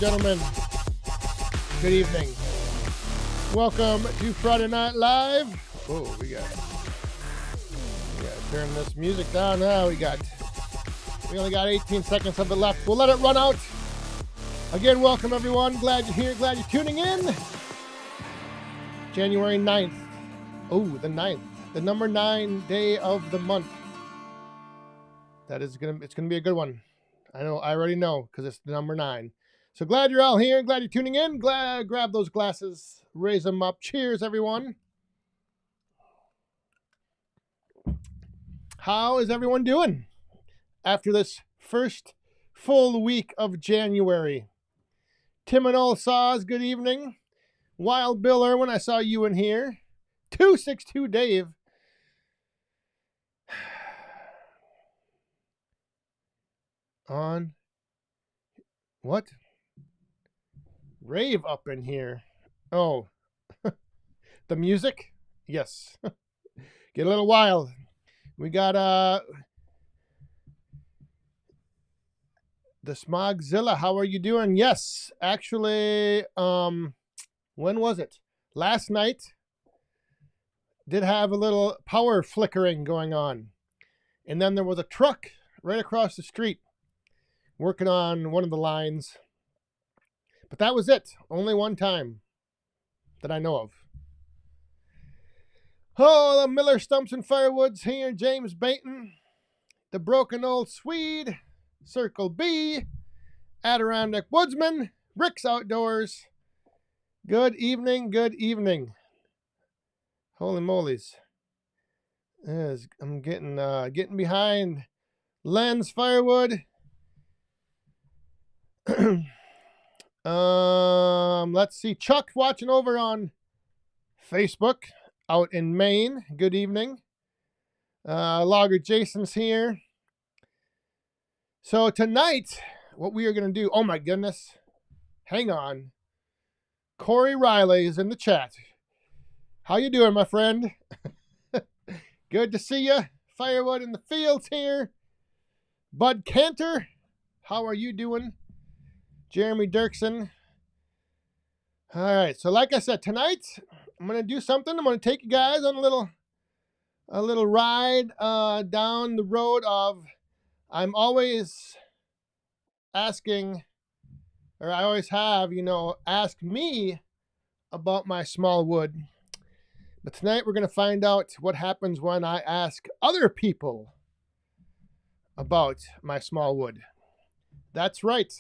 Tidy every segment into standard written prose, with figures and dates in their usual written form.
gentlemen, good evening. Welcome to Friday Night Live. Oh, we got to turn this music down now. We only got 18 seconds of it left. We'll let it run out. Again, welcome everyone. Glad you're here. Glad you're tuning in. January 9th. Oh, the 9th. The number 9 day of the month. It's gonna be a good one. I already know, because it's the number 9. So glad you're all here. Glad you're tuning in. Grab those glasses. Raise them up. Cheers, everyone. How is everyone doing after this first full week of January? Tim and All Saws, good evening. Wild Bill Irwin, I saw you in here. 262 Dave. On what? Rave up in here. Oh, the music? Yes. Get a little wild. We got the Smogzilla. How are you doing? Yes, actually, when was it? Last night. Did have a little power flickering going on. And then there was a truck right across the street working on one of the lines. But that was it. Only one time that I know of. Oh, the Miller Stumps and Firewoods here. James Baton. The Broken Old Swede. Circle B. Adirondack Woodsman. Rick's Outdoors. Good evening. Good evening. Holy moly's. I'm getting behind Len's Firewood. Let's see. Chuck watching over on Facebook out in Maine. Good evening. Logger Jason's here. So tonight, what we are going to do, oh my goodness. Hang on. Corey Riley is in the chat. How you doing, my friend? Good to see you. Firewood in the fields here. Bud Cantor, how are you doing? Jeremy Dirksen. All right, so like I said, tonight I'm going to do something. I'm going to take you guys on a little ride down the road of, I'm always asking, or I always have, ask me about my small wood. But tonight we're going to find out what happens when I ask other people about my small wood. That's right.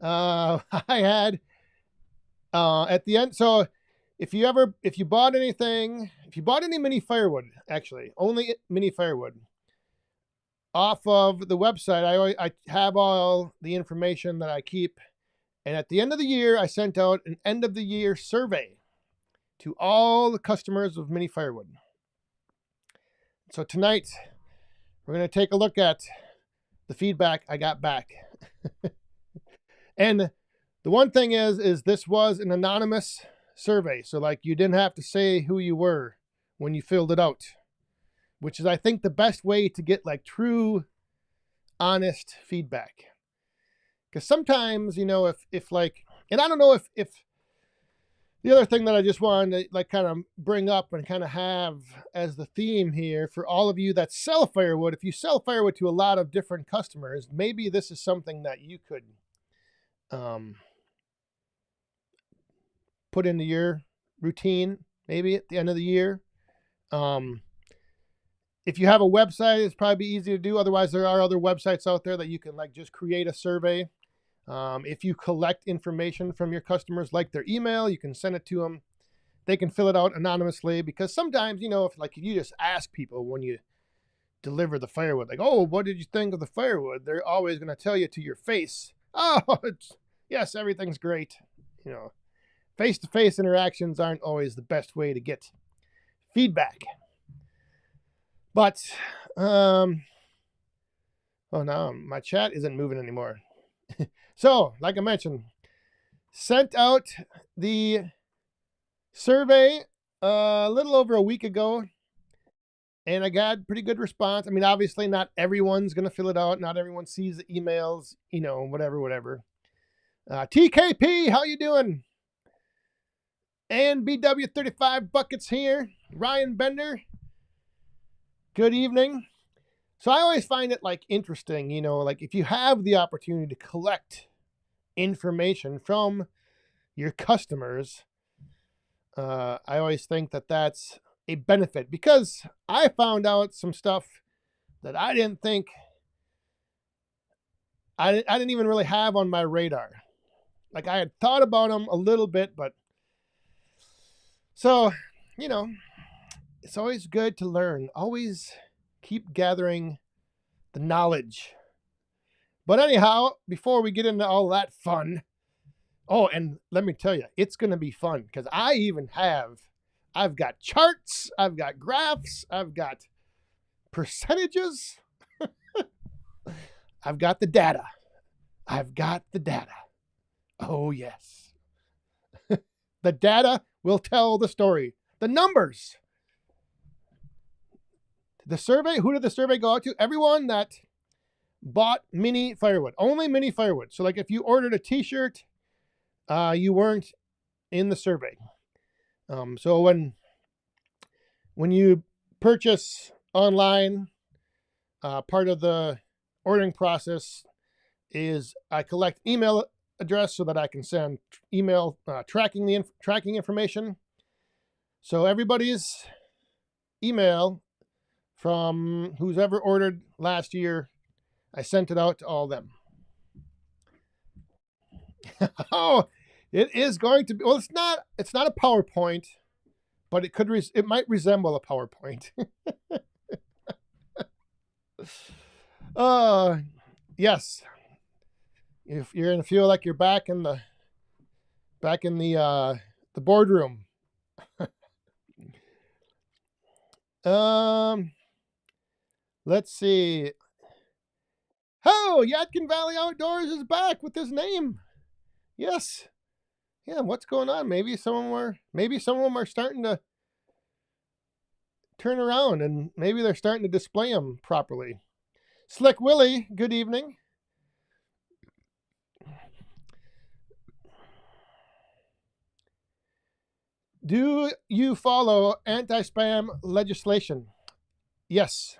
I had at the end. So if you bought any mini firewood, actually only mini firewood off of the website, I have all the information that I keep. And at the end of the year, I sent out an end of the year survey to all the customers of mini firewood. So tonight, we're going to take a look at the feedback I got back. And the one thing is this was an anonymous survey. So like you didn't have to say who you were when you filled it out, which is, I think, the best way to get like true, honest feedback. Because sometimes, if like, and I don't know if the other thing that I just wanted to like kind of bring up and kind of have as the theme here for all of you that sell firewood, if you sell firewood to a lot of different customers, maybe this is something that you could put into your routine, maybe at the end of the year. If you have a website, it's probably easy to do. Otherwise, there are other websites out there that you can like just create a survey. If you collect information from your customers, like their email, you can send it to them. They can fill it out anonymously, because sometimes, if you just ask people when you deliver the firewood, like, oh, what did you think of the firewood? They're always going to tell you to your face, oh, yes, everything's great. Face-to-face interactions aren't always the best way to get feedback. But, oh, no, my chat isn't moving anymore. So, like I mentioned, sent out the survey a little over a week ago, and I got pretty good response. I mean, obviously, not everyone's going to fill it out. Not everyone sees the emails, whatever. TKP, how you doing? And BW35 Buckets here. Ryan Bender, good evening. So I always find it like interesting, you know, like if you have the opportunity to collect information from your customers, I always think that that's a benefit, because I found out some stuff that I didn't think I didn't even really have on my radar. Like I had thought about them a little bit, but so, you know, it's always good to learn. Always keep gathering the knowledge. But anyhow, before we get into all that fun, oh, and let me tell you, it's going to be fun, because I've got charts, I've got graphs, I've got percentages, I've got the data. I've got the data. Oh, yes. The data will tell the story. The numbers. The survey, who did the survey go out to? Everyone that bought mini firewood. Only mini firewood. So like if you ordered a t-shirt, you weren't in the survey. So when you purchase online, part of the ordering process is I collect email address so that I can send email tracking information. So everybody's email from who's ever ordered last year, I sent it out to all them. Oh, it is going to be, well, it's not a PowerPoint, but it might resemble a PowerPoint. Yes. If you're gonna feel like you're back in the boardroom. Let's see. Oh, Yadkin Valley Outdoors is back with his name. Yes. Yeah, what's going on? Maybe some of them are starting to turn around, and maybe they're starting to display them properly. Slick Willie, good evening. Do you follow anti-spam legislation? Yes,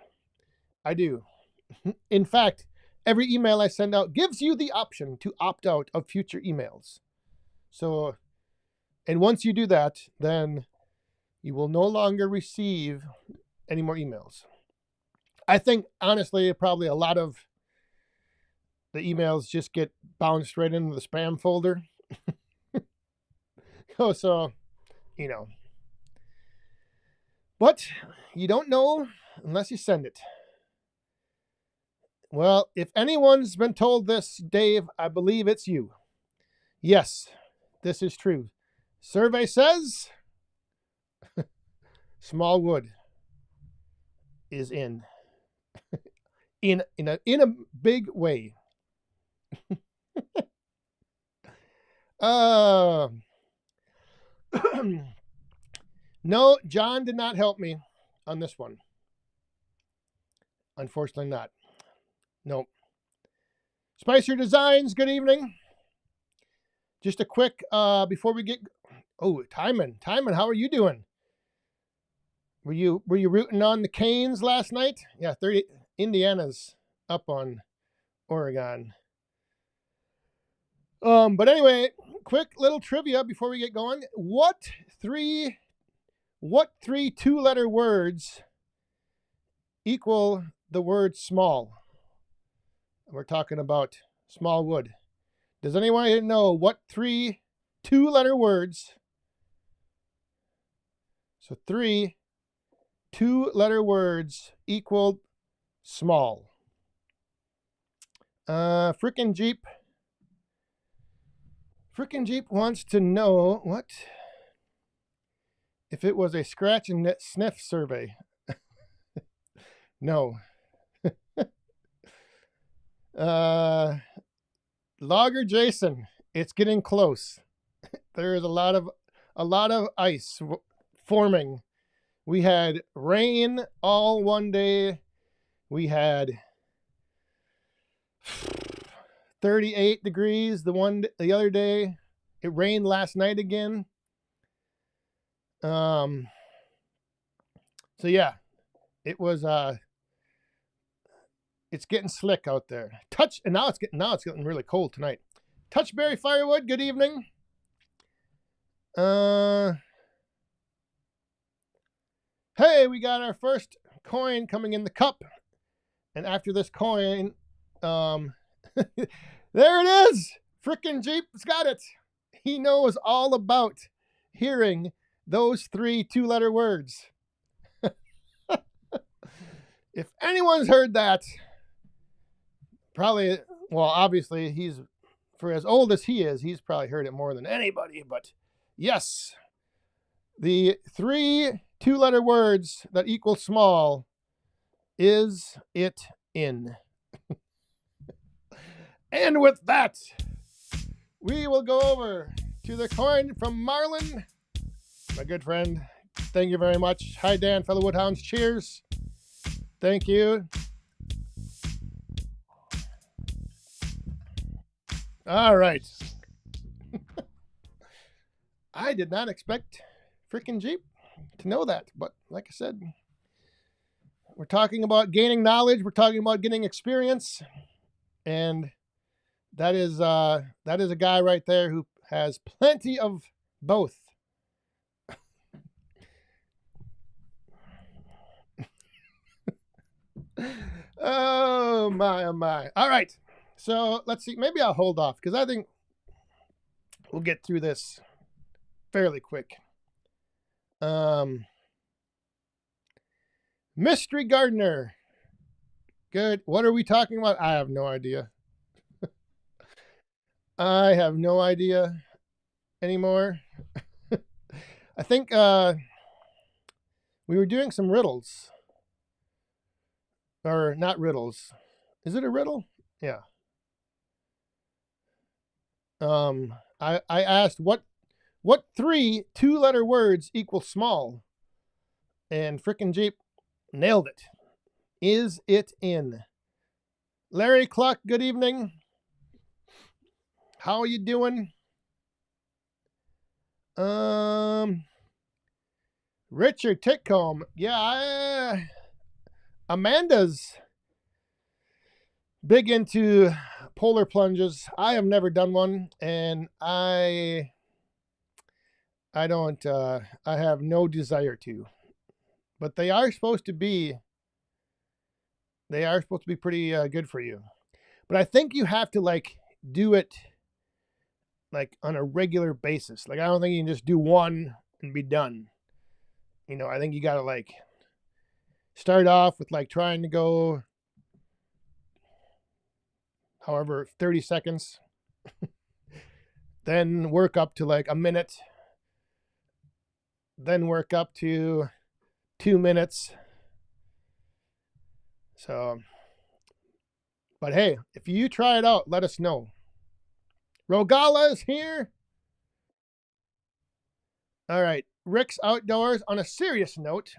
I do. In fact, every email I send out gives you the option to opt out of future emails. So, and once you do that, then you will no longer receive any more emails. I think, honestly, probably a lot of the emails just get bounced right into the spam folder. Oh, so, you know. But you don't know unless you send it. Well, if anyone's been told this, Dave, I believe it's you. Yes, this is true. Survey says Smallwood is in a big way. No, John did not help me on this one. Unfortunately not. Nope. Spicer Designs, good evening. Just a quick, before we get, oh, Timon, how are you doing? Were you rooting on the Canes last night? Yeah, 30, Indiana's up on Oregon. But anyway, quick little trivia before we get going. What three two-letter words equal the word small? We're talking about Smallwood. Does anyone know what 3 two-letter words? So 3 two-letter words equaled small. Frickin' Jeep wants to know what if it was a scratch and sniff survey. No. Logger Jason, it's getting close. There is a lot of ice forming. We had rain all one day. We had 38 degrees the other day. It rained last night again. So yeah, it was it's getting slick out there. Now it's getting really cold tonight. Touchberry Firewood, good evening. Hey, we got our first coin coming in the cup. And after this coin, there it is. Frickin' Jeep's got it. He knows all about hearing those 3 2-letter words. If anyone's heard that, probably, well, obviously, he's, for as old as he is, he's probably heard it more than anybody. But yes, the 3 2-letter words that equal small, is it in? And with that, we will go over to the coin from Marlin, my good friend. Thank you very much. Hi, Dan, fellow Woodhounds. Cheers. Thank you. All right. I did not expect frickin' Jeep to know that, but like I said, we're talking about gaining knowledge. We're talking about getting experience, and that is a guy right there who has plenty of both. Oh my, oh my. All right. So let's see. Maybe I'll hold off because I think we'll get through this fairly quick. Mystery Gardener. Good. What are we talking about? I have no idea. I have no idea anymore. I think we were doing some riddles. Or not riddles. Is it a riddle? Yeah. I asked what 3 2-letter words equal small? And frickin' Jeep nailed it. Is it in? Larry Cluck, good evening. How are you doing? Richard Titcomb. Yeah, Amanda's big into polar plunges. I have never done one, and I don't. I have no desire to. But they are supposed to be. They are supposed to be pretty good for you. But I think you have to like do it like on a regular basis. Like I don't think you can just do one and be done. You know, I think you got to like start off with like trying to go however 30 seconds. Then work up to like a minute. Then work up to 2 minutes. So, but hey, if you try it out, let us know. Rogala is here. All right. Rick's Outdoors, on a serious note,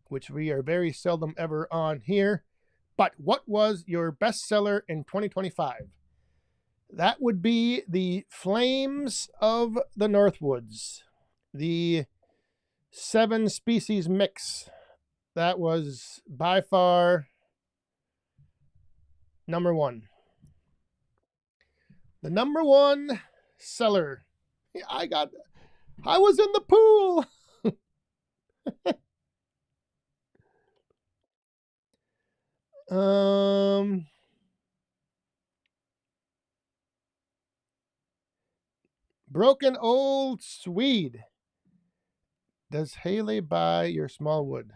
which we are very seldom ever on here. But what was your bestseller in 2025? That would be the Flames of the Northwoods, the 7 species mix. That was by far number 1. The number 1 seller. I was in the pool. Broken Old Swede. Does Haley buy your small wood?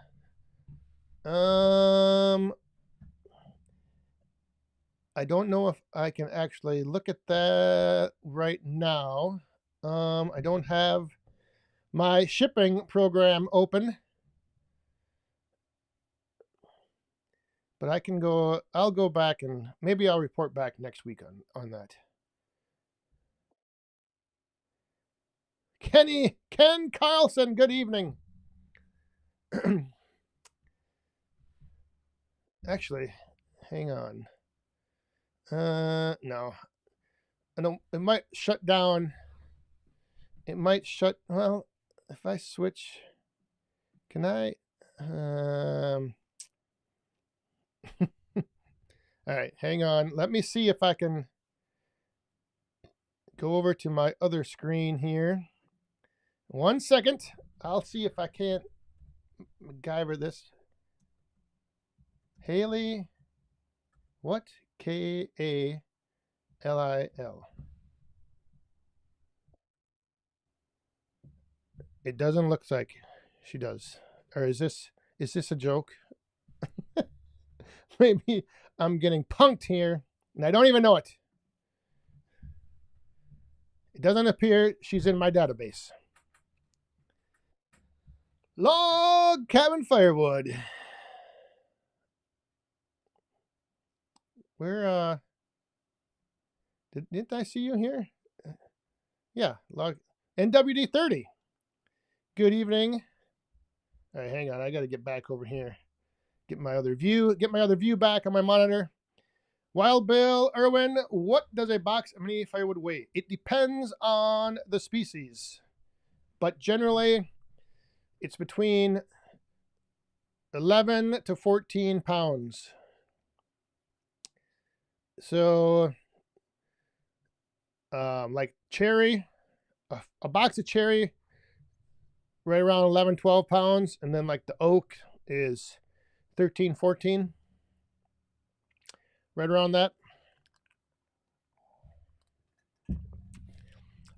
I don't know if I can actually look at that right now. I don't have my shipping program open. But I'll go back and maybe I'll report back next week on that. Ken Carlson, good evening. Actually, hang on. No. I don't, it might shut down. It might shut, well, if I switch, can I, all right, hang on. Let me see if I can go over to my other screen here. 1 second. I'll see if I can't MacGyver this. Haley, what? Kalil. It doesn't look like she does. Or is this a joke? Maybe I'm getting punked here and I don't even know it. It doesn't appear she's in my database. Log cabin firewood. Where didn't I see you here? Yeah, log NWD 30. Good evening. All right, hang on. I got to get back over here. Get my other view back on my monitor. Wild Bill Irwin, what does a box of mini firewood weigh? It depends on the species, but generally it's between 11 to 14 pounds. So, like cherry, a box of cherry, right around 11, 12 pounds. And then like the oak is 13, 14. Right around that.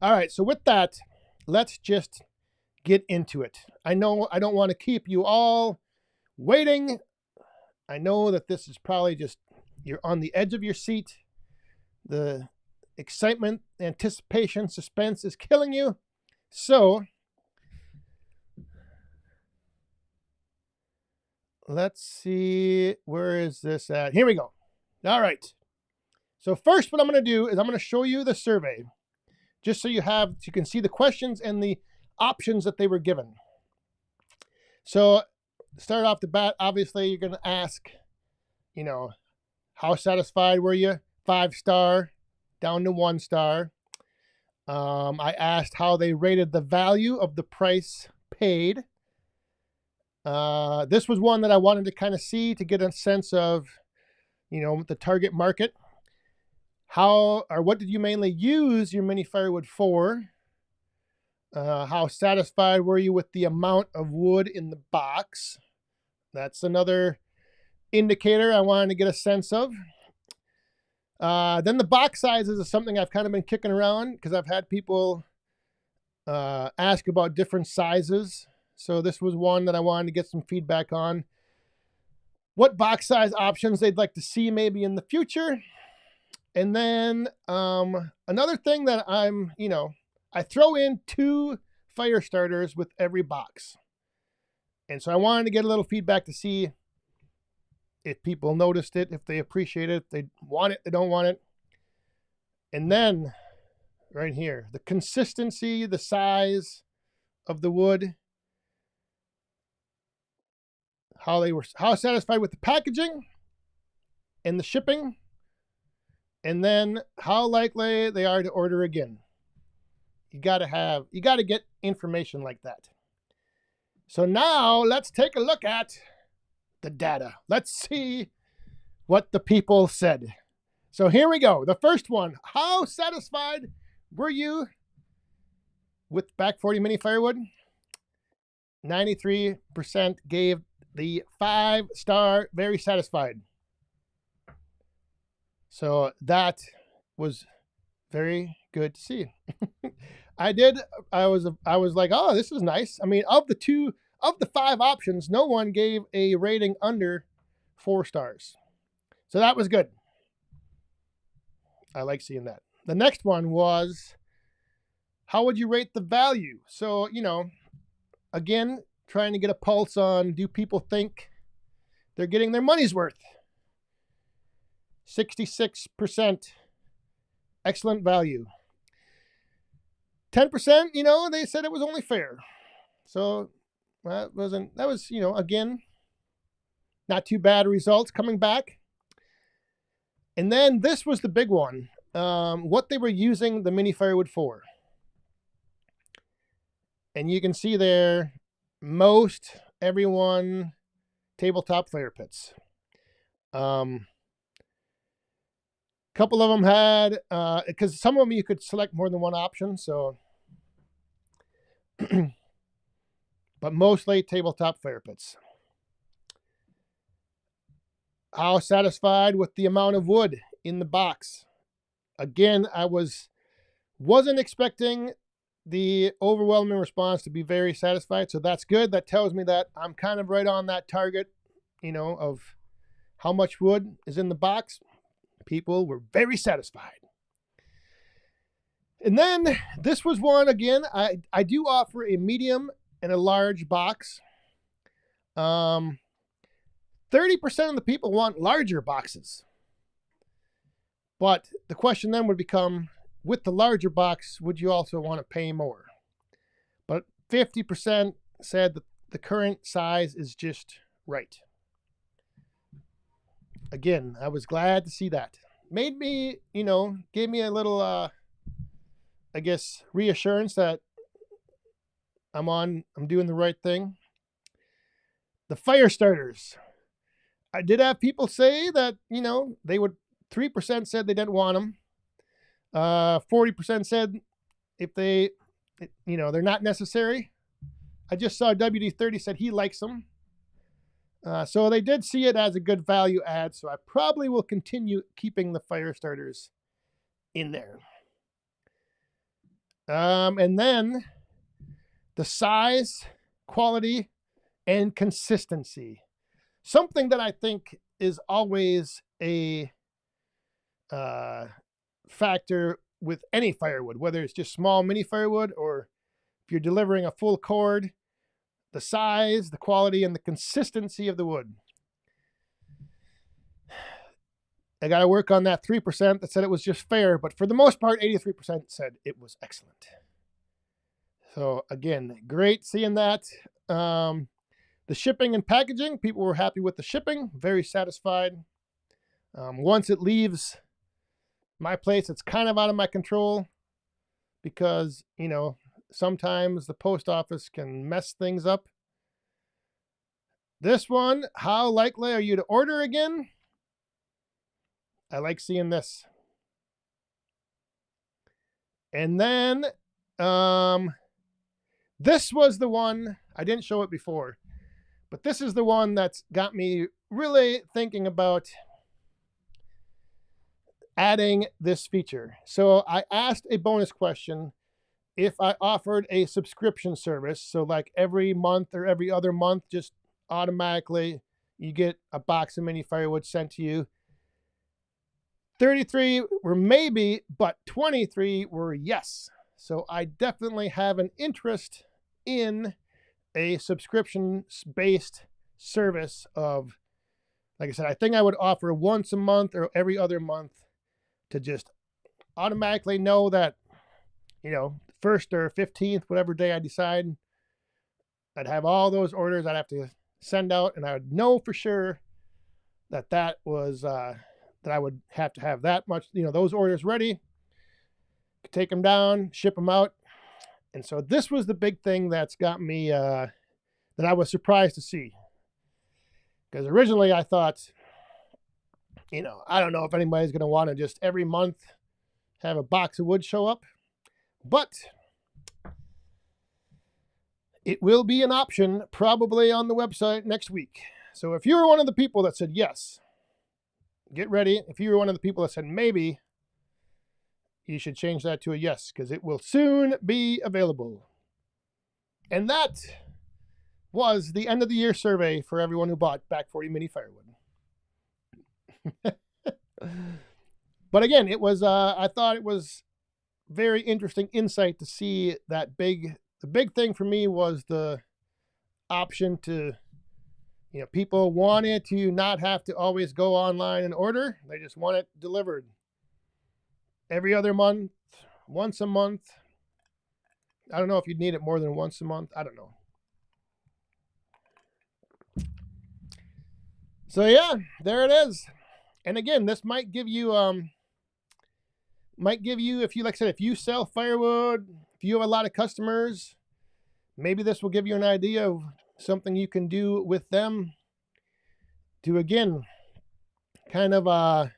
All right, so with that, let's just get into it. I know I don't want to keep you all waiting. I know that this is probably just, you're on the edge of your seat. The excitement, anticipation, suspense is killing you. So let's see, where is this at? Here we go. All right. So first, what I'm going to do is I'm going to show you the survey, just so you can see the questions and the options that they were given. So start off the bat, obviously you're going to ask, how satisfied were you? 5-star down to 1-star. I asked how they rated the value of the price paid. This was one that I wanted to kind of see to get a sense of, the target market. What did you mainly use your mini firewood for? How satisfied were you with the amount of wood in the box? That's another indicator I wanted to get a sense of. Then the box sizes is something I've kind of been kicking around because I've had people ask about different sizes. So this was one that I wanted to get some feedback on. What box size options they'd like to see maybe in the future. And then another thing that I throw in 2 fire starters with every box. And so I wanted to get a little feedback to see if people noticed it, if they appreciate it, if they want it, they don't want it. And then right here, the consistency, the size of the wood, how satisfied with the packaging and the shipping, and then how likely they are to order again. You got to get information like that. So now let's take a look at the data. Let's see what the people said. So here we go. The first one, how satisfied were you with Back 40 mini firewood? 93% gave the 5-star, very satisfied. So that was very good to see. I was like, oh, this is nice. I mean, of the 5 options, no one gave a rating under 4 stars. So that was good. I like seeing that. The next one was, how would you rate the value? So, again, trying to get a pulse on, do people think they're getting their money's worth? 66%, excellent value. 10%, they said it was only fair. So that was, again, not too bad results coming back. And then this was the big one, what they were using the mini firewood for. And you can see there, most everyone tabletop fire pits. Couple of them had, because some of them you could select more than one option, so but mostly tabletop fire pits. How satisfied with the amount of wood in the box? Again, I wasn't expecting the overwhelming response to be very satisfied, so that's good. That tells me that I'm kind of right on that target, of how much wood is in the box. People were very satisfied. And then this was one, again, I do offer a medium and a large box. 30% of the people want larger boxes. But the question then would become, with the larger box, would you also want to pay more? But 50% said that the current size is just right. Again, I was glad to see that. Made me, gave me a little, I guess, reassurance that I'm doing the right thing. The fire starters. I did have people say that, they would, 3% said they didn't want them. 40% said if they're not necessary. I just saw WD-30 said he likes them. So they did see it as a good value add. So I probably will continue keeping the fire starters in there. And then the size, quality, and consistency. Something that I think is always a factor with any firewood, whether it's just small mini firewood or if you're delivering a full cord, the size, the quality, and the consistency of the wood. I got to work on that 3% that said it was just fair, but for the most part, 83% said it was excellent. So again, great seeing that. The shipping and packaging, people were happy with the shipping, very satisfied. Once it leaves my place, it's kind of out of my control because, sometimes the post office can mess things up. This one, how likely are you to order again? I like seeing this. And then this was the one, I didn't show it before, but this is the one that's got me really thinking about adding this feature. So I asked a bonus question if I offered a subscription service. So like every month or every other month, just automatically you get a box of mini firewood sent to you. 33 were maybe, but 23 were yes. So I definitely have an interest in a subscription-based service of, like I said, I think I would offer once a month or every other month to just automatically know that, 1st or 15th, whatever day I decide, I'd have all those orders I'd have to send out, and I would know for sure that was, that I would have to have that much, those orders ready, take them down, ship them out. And so this was the big thing that's got me, that I was surprised to see. Because originally I thought, I don't know if anybody's going to want to just every month have a box of wood show up. But it will be an option probably on the website next week. So if you were one of the people that said yes, get ready. If you were one of the people that said maybe, you should change that to a yes, because it will soon be available. And that was the end of the year survey for everyone who bought Back 40 Mini Firewood. But again, it was, I thought it was very interesting insight to see that the big thing for me was the option to, people wanted to not have to always go online and order. They just want it delivered every other month, once a month. I don't know if you'd need it more than once a month. I don't know. So yeah, there it is. And again, this might give you if you, like I said, if you sell firewood, if you have a lot of customers, maybe this will give you an idea of something you can do with them to, again, kind of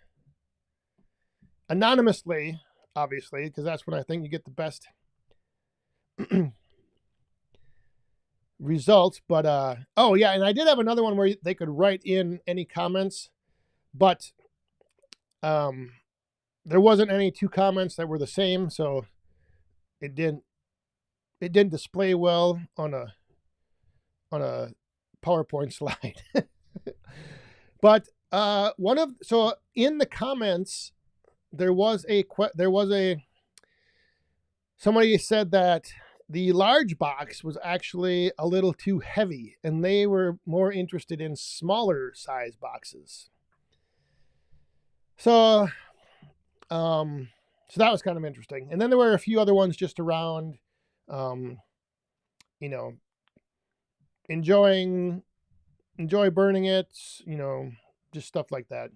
anonymously, obviously, because that's when I think you get the best results. But oh yeah, and I did have another one where they could write in any comments, but there wasn't any two comments that were the same, so it didn't display well on a PowerPoint slide. But so in the comments there was somebody said that the large box was actually a little too heavy, and they were more interested in smaller size boxes. So so that was kind of interesting. And then there were a few other ones just around, enjoy burning it, just stuff like that.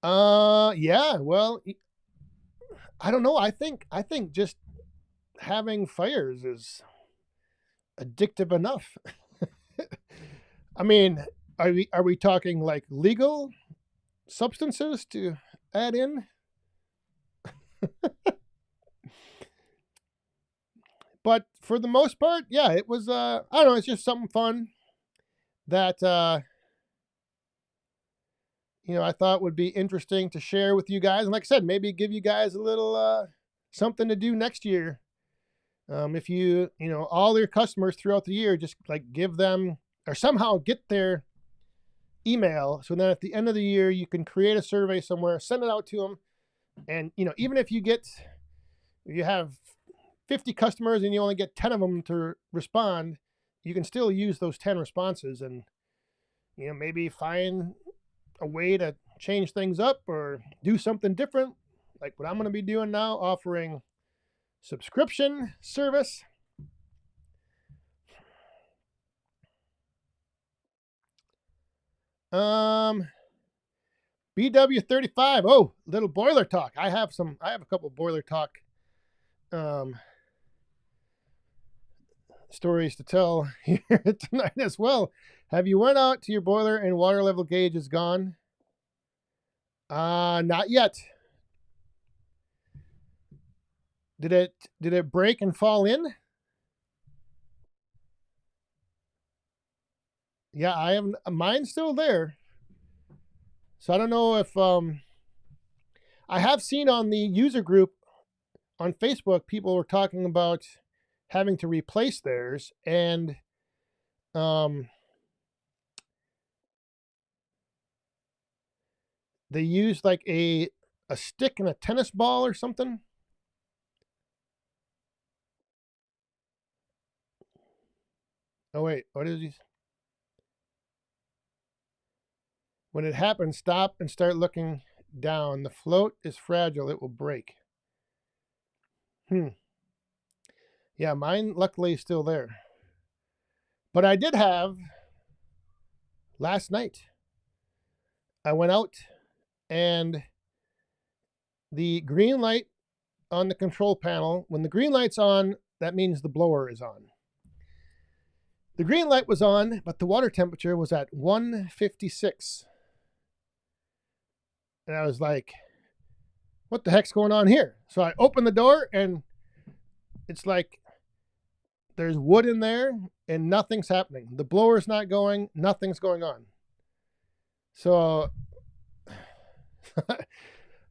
Yeah, well, I don't know. I think just having fires is addictive enough. I mean, are we talking like legal substances to add in? But for the most part, yeah, it was I don't know, it's just something fun that I thought would be interesting to share with you guys. And like I said, maybe give you guys a little something to do next year. If all your customers throughout the year, just like give them or somehow get their email. So then at the end of the year, you can create a survey somewhere, send it out to them. And, even if you have 50 customers and you only get 10 of them to respond, you can still use those 10 responses and, maybe find a way to change things up or do something different, like what I'm going to be doing now, offering subscription service. BW35. Oh, little boiler talk. I have a couple of boiler talk stories to tell here tonight as well. Have you went out to your boiler and water level gauge is gone? Not yet. Did it break and fall in? Yeah, I have mine's still there. So I don't know if I have seen on the user group on Facebook people were talking about having to replace theirs, and they used like a stick and a tennis ball or something. Oh wait, what is he? When it happens, stop and start looking down. The float is fragile; it will break. Yeah, mine luckily is still there. But I did have last night. I went out and the green light on the control panel, when the green light's on, that means the blower is on. The green light was on, but the water temperature was at 156. And I was like, what the heck's going on here? So I opened the door and it's like there's wood in there and nothing's happening. The blower's not going, nothing's going on. So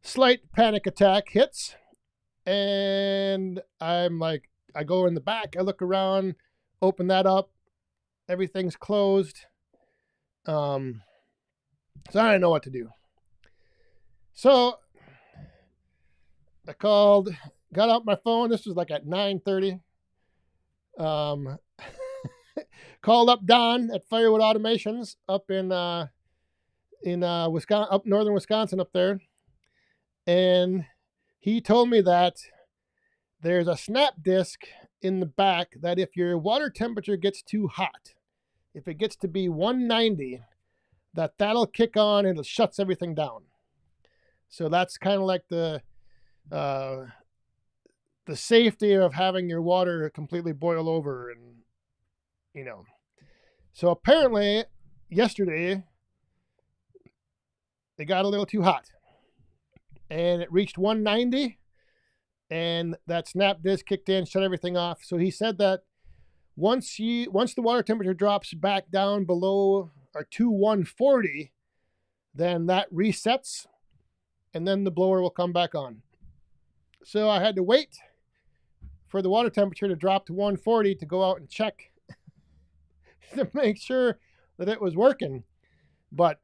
slight panic attack hits, and I'm like, I go in the back, I look around, open that up, everything's closed. So I didn't know what to do. So I got out my phone. This was like at 9:30. Called up Don at Firewood Automations up in Wisconsin, up northern Wisconsin up there. And he told me that there's a snap disc in the back that if your water temperature gets too hot, if it gets to be 190, that'll kick on and it shuts everything down. So that's kind of like the safety of having your water completely boil over, and So apparently yesterday it got a little too hot, and it reached 190, and that snap disc kicked in, shut everything off. So he said that once the water temperature drops back down below or to 140, then that resets, and then the blower will come back on. So I had to wait for the water temperature to drop to 140 to go out and check to make sure that it was working. But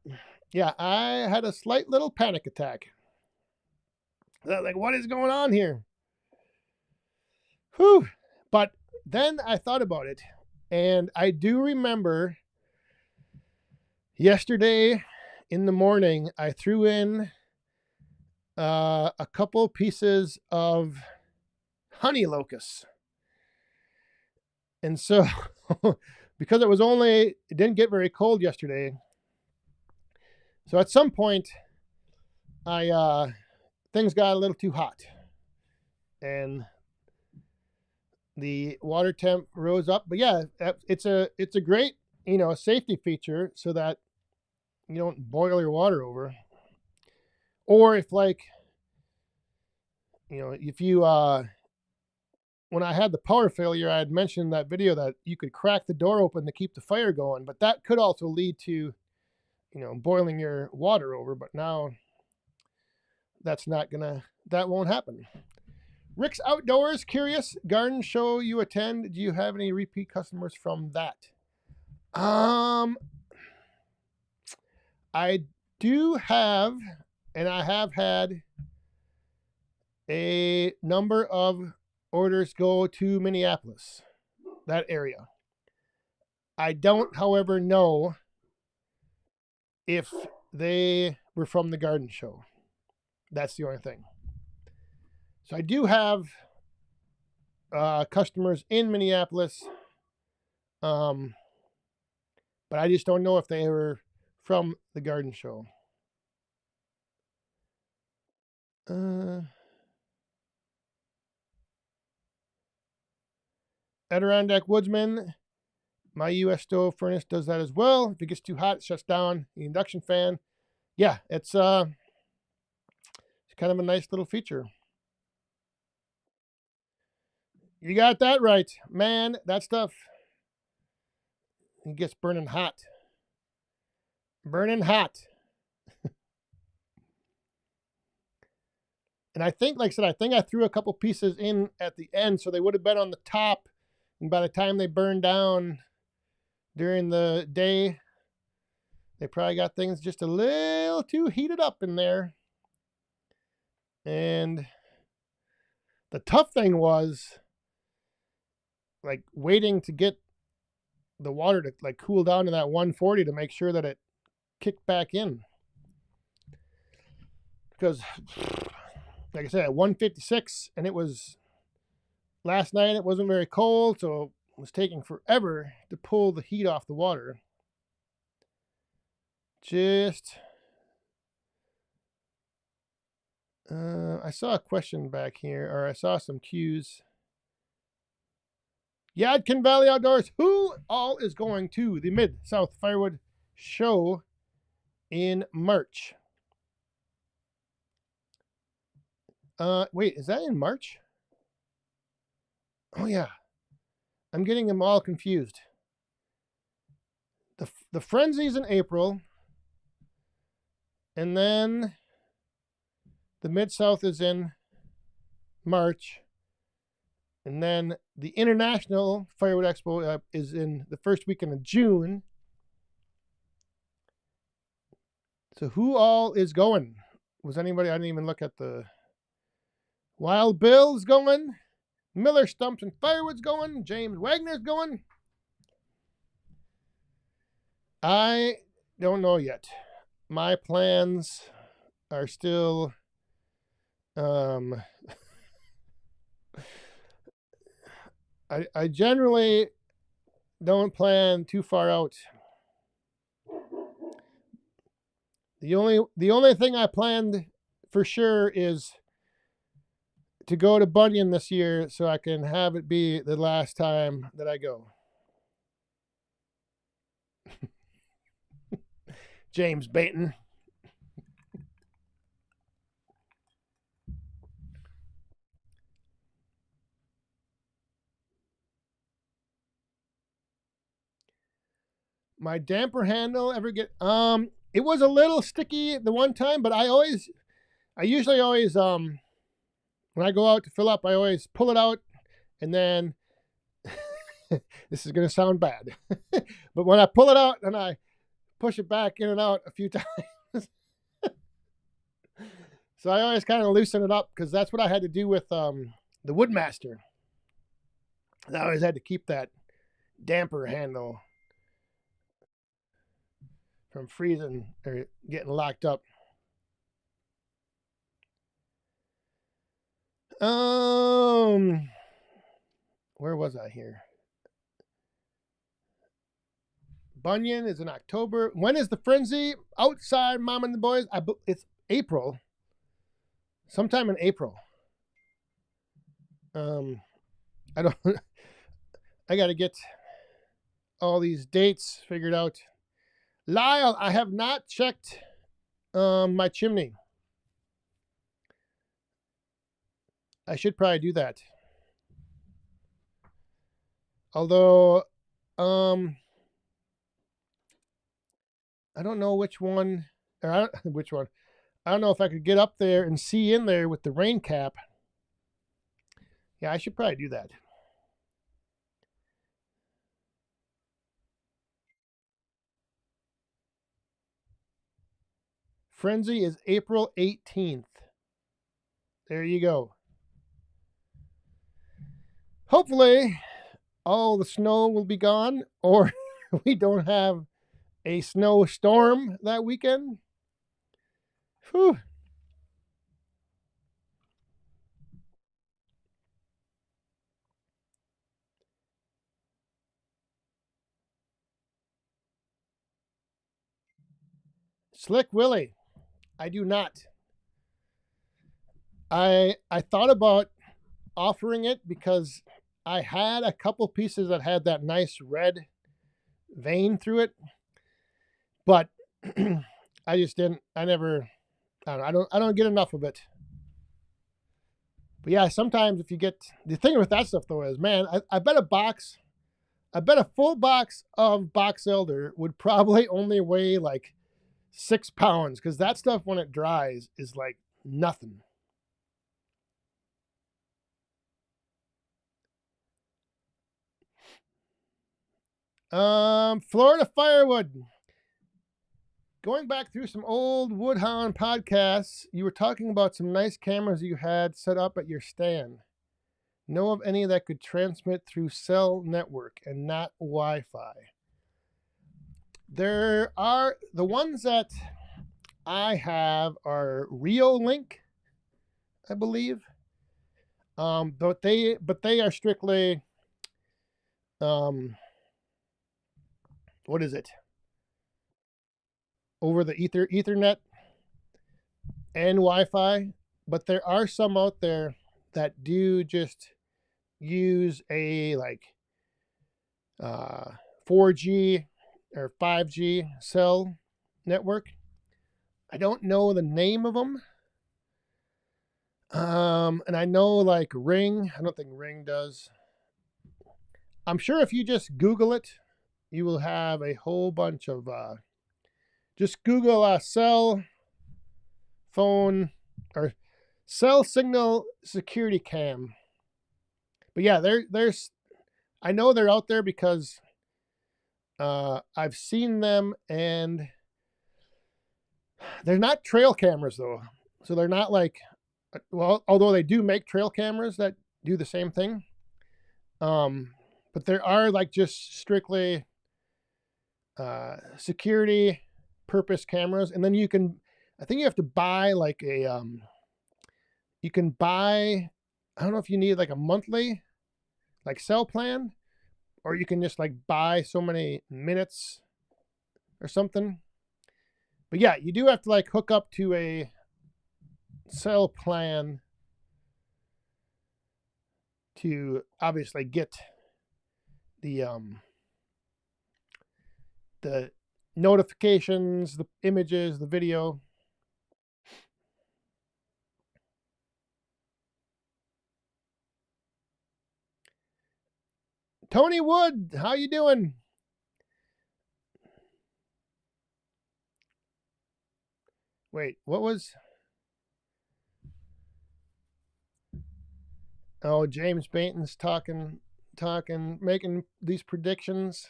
yeah, I had a slight little panic attack. Like, what is going on here? Whew. But then I thought about it, and I do remember yesterday in the morning, I threw in a couple pieces of honey locusts. And so, because it didn't get very cold yesterday. So at some point, things got a little too hot, and the water temp rose up. But yeah, it's a great safety feature so that you don't boil your water over. Or if if you when I had the power failure, I had mentioned in that video that you could crack the door open to keep the fire going, but that could also lead to boiling your water over. But now that won't happen. Rick's Outdoors, curious, garden show you attend. Do you have any repeat customers from that? I do have, and I have had a number of orders go to Minneapolis, that area. I don't, however, know if they were from the garden show. That's the only thing. So I do have customers in Minneapolis, but I just don't know if they were from the garden show. Adirondack Woodsman, my U.S. stove furnace does that as well. If it gets too hot, it shuts down the induction fan. Yeah, it's kind of a nice little feature. You got that right, man. That stuff, it gets burning hot. Burning hot. And I think, like I said, I threw a couple pieces in at the end, so they would have been on the top. And by the time they burned down during the day, they probably got things just a little too heated up in there. And the tough thing was waiting to get the water to cool down to that 140 to make sure that it kicked back in. Because like I said, at 156, and it was last night, it wasn't very cold, so it was taking forever to pull the heat off the water. I saw a question back here, or I saw some cues. Yadkin Valley Outdoors, who all is going to the Mid-South Firewood Show in March? Wait, is that in March? Oh yeah, I'm getting them all confused. The Frenzy's in April, and then the Mid-South is in March, and then the International Firewood Expo is in the first weekend of June. So who all is going? Was anybody? I didn't even look at the. Wild Bill's going. Miller Stumps and Firewood's going. James Wagner's going. I don't know yet. My plans are still I generally don't plan too far out. The only thing I planned for sure is to go to Bunyan this year so I can have it be the last time that I go. James Baton. My damper handle ever get it was a little sticky the one time, but I usually always when I go out to fill up, I always pull it out and then this is going to sound bad. But when I pull it out and I push it back in and out a few times. So I always kind of loosen it up because that's what I had to do with the Woodmaster. I always had to keep that damper handle from freezing or getting locked up. Where was I here? Bunyan is in October. When is the frenzy outside, Mom and the Boys? It's April. Sometime in April. I don't. I got to get all these dates figured out. Lyle, I have not checked my chimney. I should probably do that. Although, I don't know which one, or which one. I don't know if I could get up there and see in there with the rain cap. Yeah, I should probably do that. Frenzy is April 18th. There you go. Hopefully, all the snow will be gone, or we don't have a snowstorm that weekend. Whew. Slick Willie, I do not. I thought about offering it because I had a couple pieces that had that nice red vein through it, but I just didn't. I never. I don't get enough of it. But yeah, sometimes if you get the thing with that stuff though is, man, I bet a full box of box elder would probably only weigh like 6 pounds because that stuff when it dries is like nothing. Florida Firewood. Going back through some old Woodhound podcasts, you were talking about some nice cameras you had set up at your stand. Know of any that could transmit through cell network and not Wi-Fi? There are the ones that I have are Reolink, I believe. But they are strictly what is it? Over the Ethernet and Wi-Fi, but there are some out there that do just use a like 4G or 5G cell network. I don't know the name of them. And I know like Ring, I don't think Ring does. I'm sure if you just Google it, you will have a whole bunch of just Google cell phone or cell signal security cam. But yeah, there's I know they're out there because I've seen them, and they're not trail cameras though. So they're not like, well, although they do make trail cameras that do the same thing. But there are like just strictly security purpose cameras, and then you can, I think you have to buy like a you can buy, I don't know if you need like a monthly like cell plan or you can just like buy so many minutes or something. But yeah, you do have to like hook up to a cell plan to obviously get the notifications, the images, the video. Tony Wood, how you doing? Wait, what was? Oh, James Bainton's talking, making these predictions.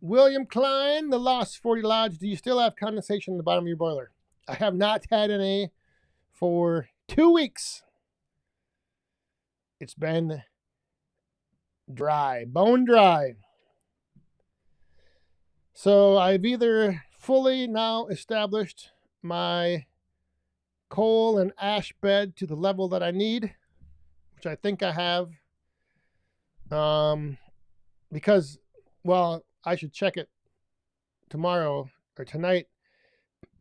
William Klein, the Lost 40 Lodge. Do you still have condensation in the bottom of your boiler? I have not had any for 2 weeks. It's been dry, bone dry. So I've either fully now established my coal and ash bed to the level that I need, which I think I have. Because, well, I should check it tomorrow or tonight,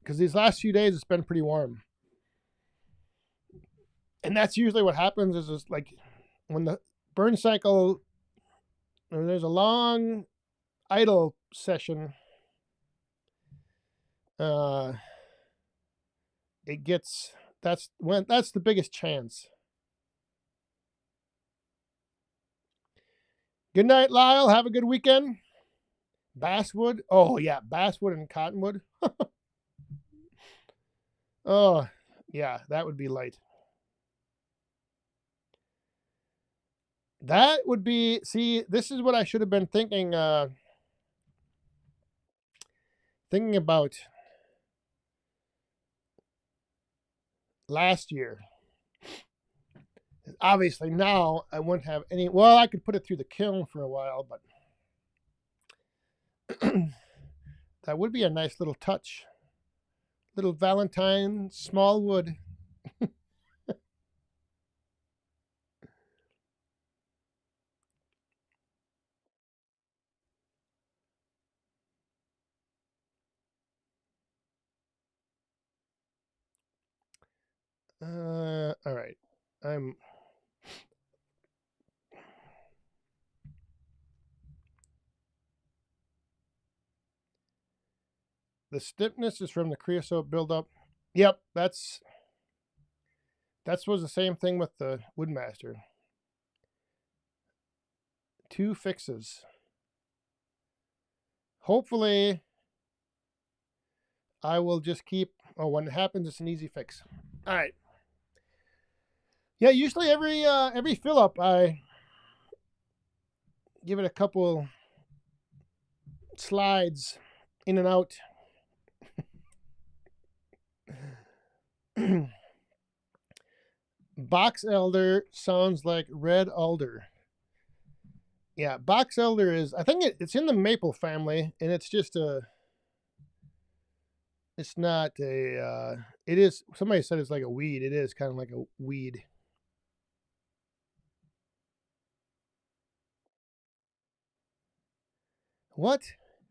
because these last few days it's been pretty warm. And that's usually what happens is just like when the burn cycle, when there's a long idle session, it gets, that's the biggest chance. Good night, Lyle. Have a good weekend. Basswood. Oh, yeah. Basswood and Cottonwood. Oh, yeah. That would be light. That would be, see, this is what I should have been thinking about last year. Obviously, now I wouldn't have any. Well, I could put it through the kiln for a while, but that would be a nice little touch. Little Valentine, small wood. All right. The stiffness is from the creosote buildup. Yep, that was the same thing with the Woodmaster. 2 fixes. Hopefully, I will just keep. Oh, when it happens, it's an easy fix. All right. Yeah, usually every fill up, I give it a couple slides in and out. Box elder sounds like red alder. Yeah, box elder is, I think it's in the maple family, and it's just it's not a, it is, somebody said it's like a weed. It is kind of like a weed. What?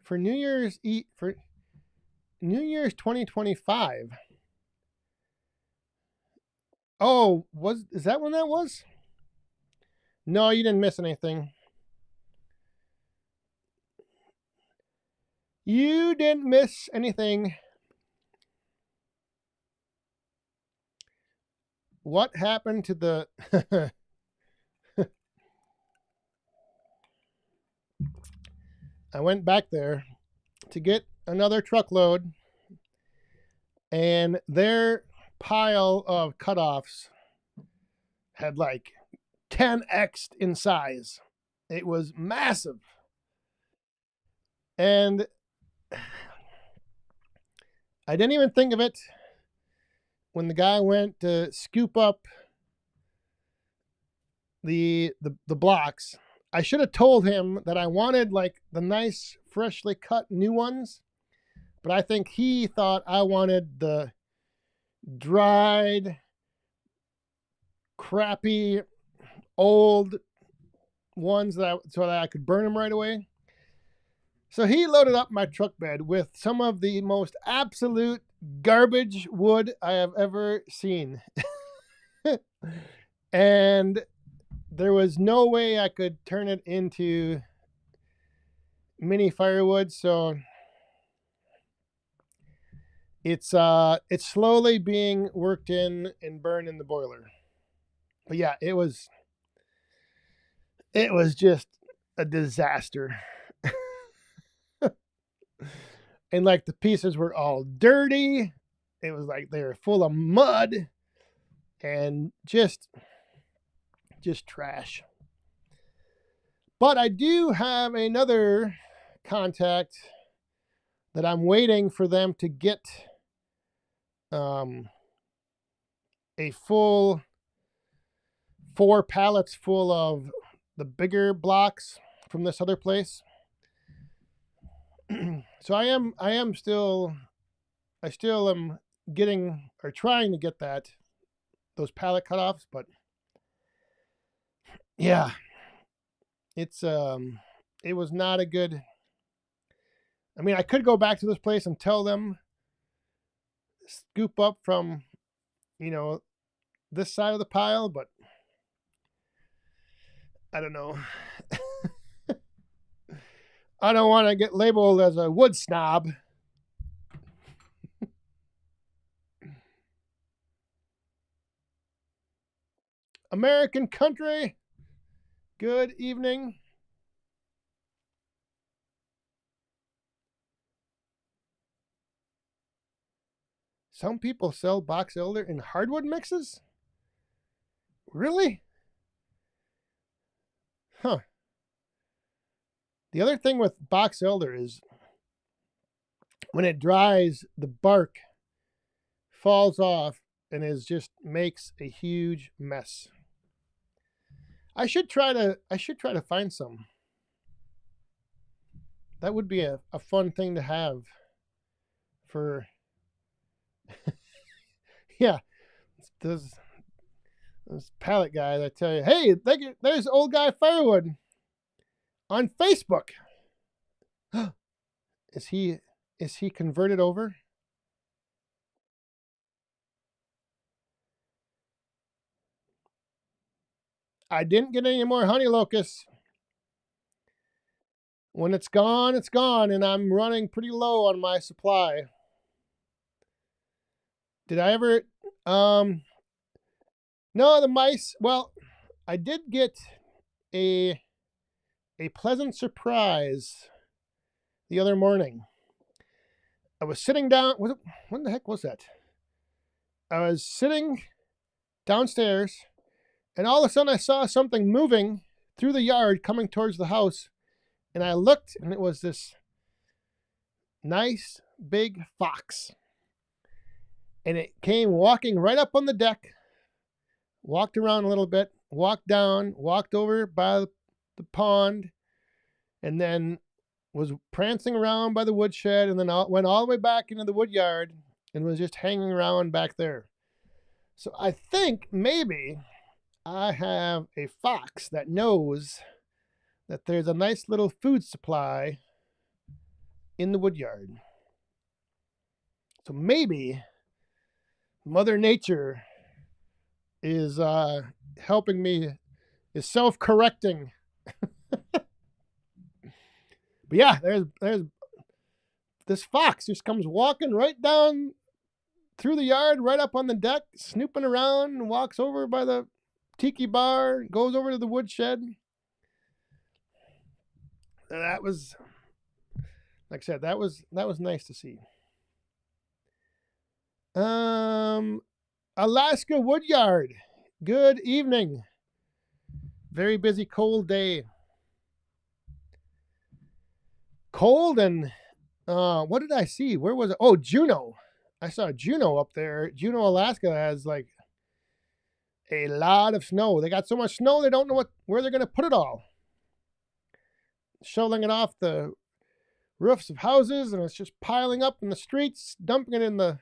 For New Year's 2025? Oh, is that when that was? No, you didn't miss anything. You didn't miss anything. What happened to the I went back there to get another truckload, and their pile of cutoffs had like 10x in size. It was massive. And I didn't even think of it when the guy went to scoop up the blocks. I should have told him that I wanted like the nice freshly cut new ones, but I think he thought I wanted the dried, crappy, old ones so that I could burn them right away. So he loaded up my truck bed with some of the most absolute garbage wood I have ever seen. And there was no way I could turn it into mini firewood, so it's slowly being worked in and burned in the boiler. But yeah, it was just a disaster. And like the pieces were all dirty. It was like they were full of mud and just trash. But I do have another contact that I'm waiting for them to get a full 4 pallets full of the bigger blocks from this other place. So I still am getting or trying to get those pallet cutoffs, but yeah, it was not a good. I mean, I could go back to this place and tell them scoop up from, this side of the pile, but I don't know. I don't want to get labeled as a wood snob. American country, good evening. Some people sell box elder in hardwood mixes? Really? Huh. The other thing with box elder is when it dries, the bark falls off and makes a huge mess. I should try to find some. That would be a fun thing to have for yeah. Those pallet guys, I tell you, hey, there's old guy firewood on Facebook. Is he converted over? I didn't get any more honey locusts. When it's gone, and I'm running pretty low on my supply. Did I ever no, the mice, well, I did get a pleasant surprise the other morning. I was sitting down, when the heck was that? I was sitting downstairs, and all of a sudden I saw something moving through the yard coming towards the house, and I looked, and it was this nice big fox. And it came walking right up on the deck, walked around a little bit, walked down, walked over by the pond, and then was prancing around by the woodshed, and then went all the way back into the wood yard and was just hanging around back there. So I think maybe I have a fox that knows that there's a nice little food supply in the wood yard. So maybe Mother Nature is helping me, is self-correcting. But yeah, there's this fox just comes walking right down through the yard, right up on the deck, snooping around, and walks over by the tiki bar, goes over to the woodshed. That was, like I said, that was nice to see. Alaska Woodyard. Good evening. Very busy, cold day. Cold and what did I see? Where was it? Oh, Juneau. I saw Juneau up there. Juneau, Alaska has like a lot of snow. They got so much snow they don't know where they're going to put it all. Shoveling it off the roofs of houses, and it's just piling up in the streets, dumping it in the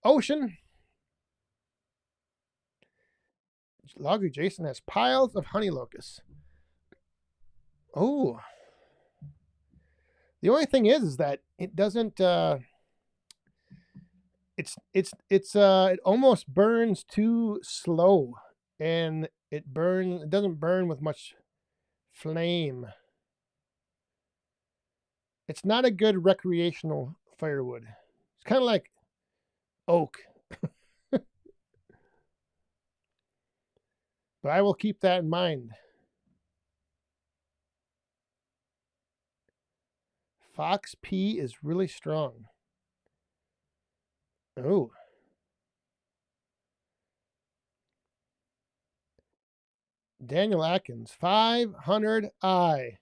ocean. Logger Jason has piles of honey locusts. Oh, the only thing is that it doesn't. It almost burns too slow, and it doesn't burn with much flame. It's not a good recreational firewood. It's kind of like oak, but I will keep that in mind. Fox P is really strong. Oh, Daniel Atkins, 500i.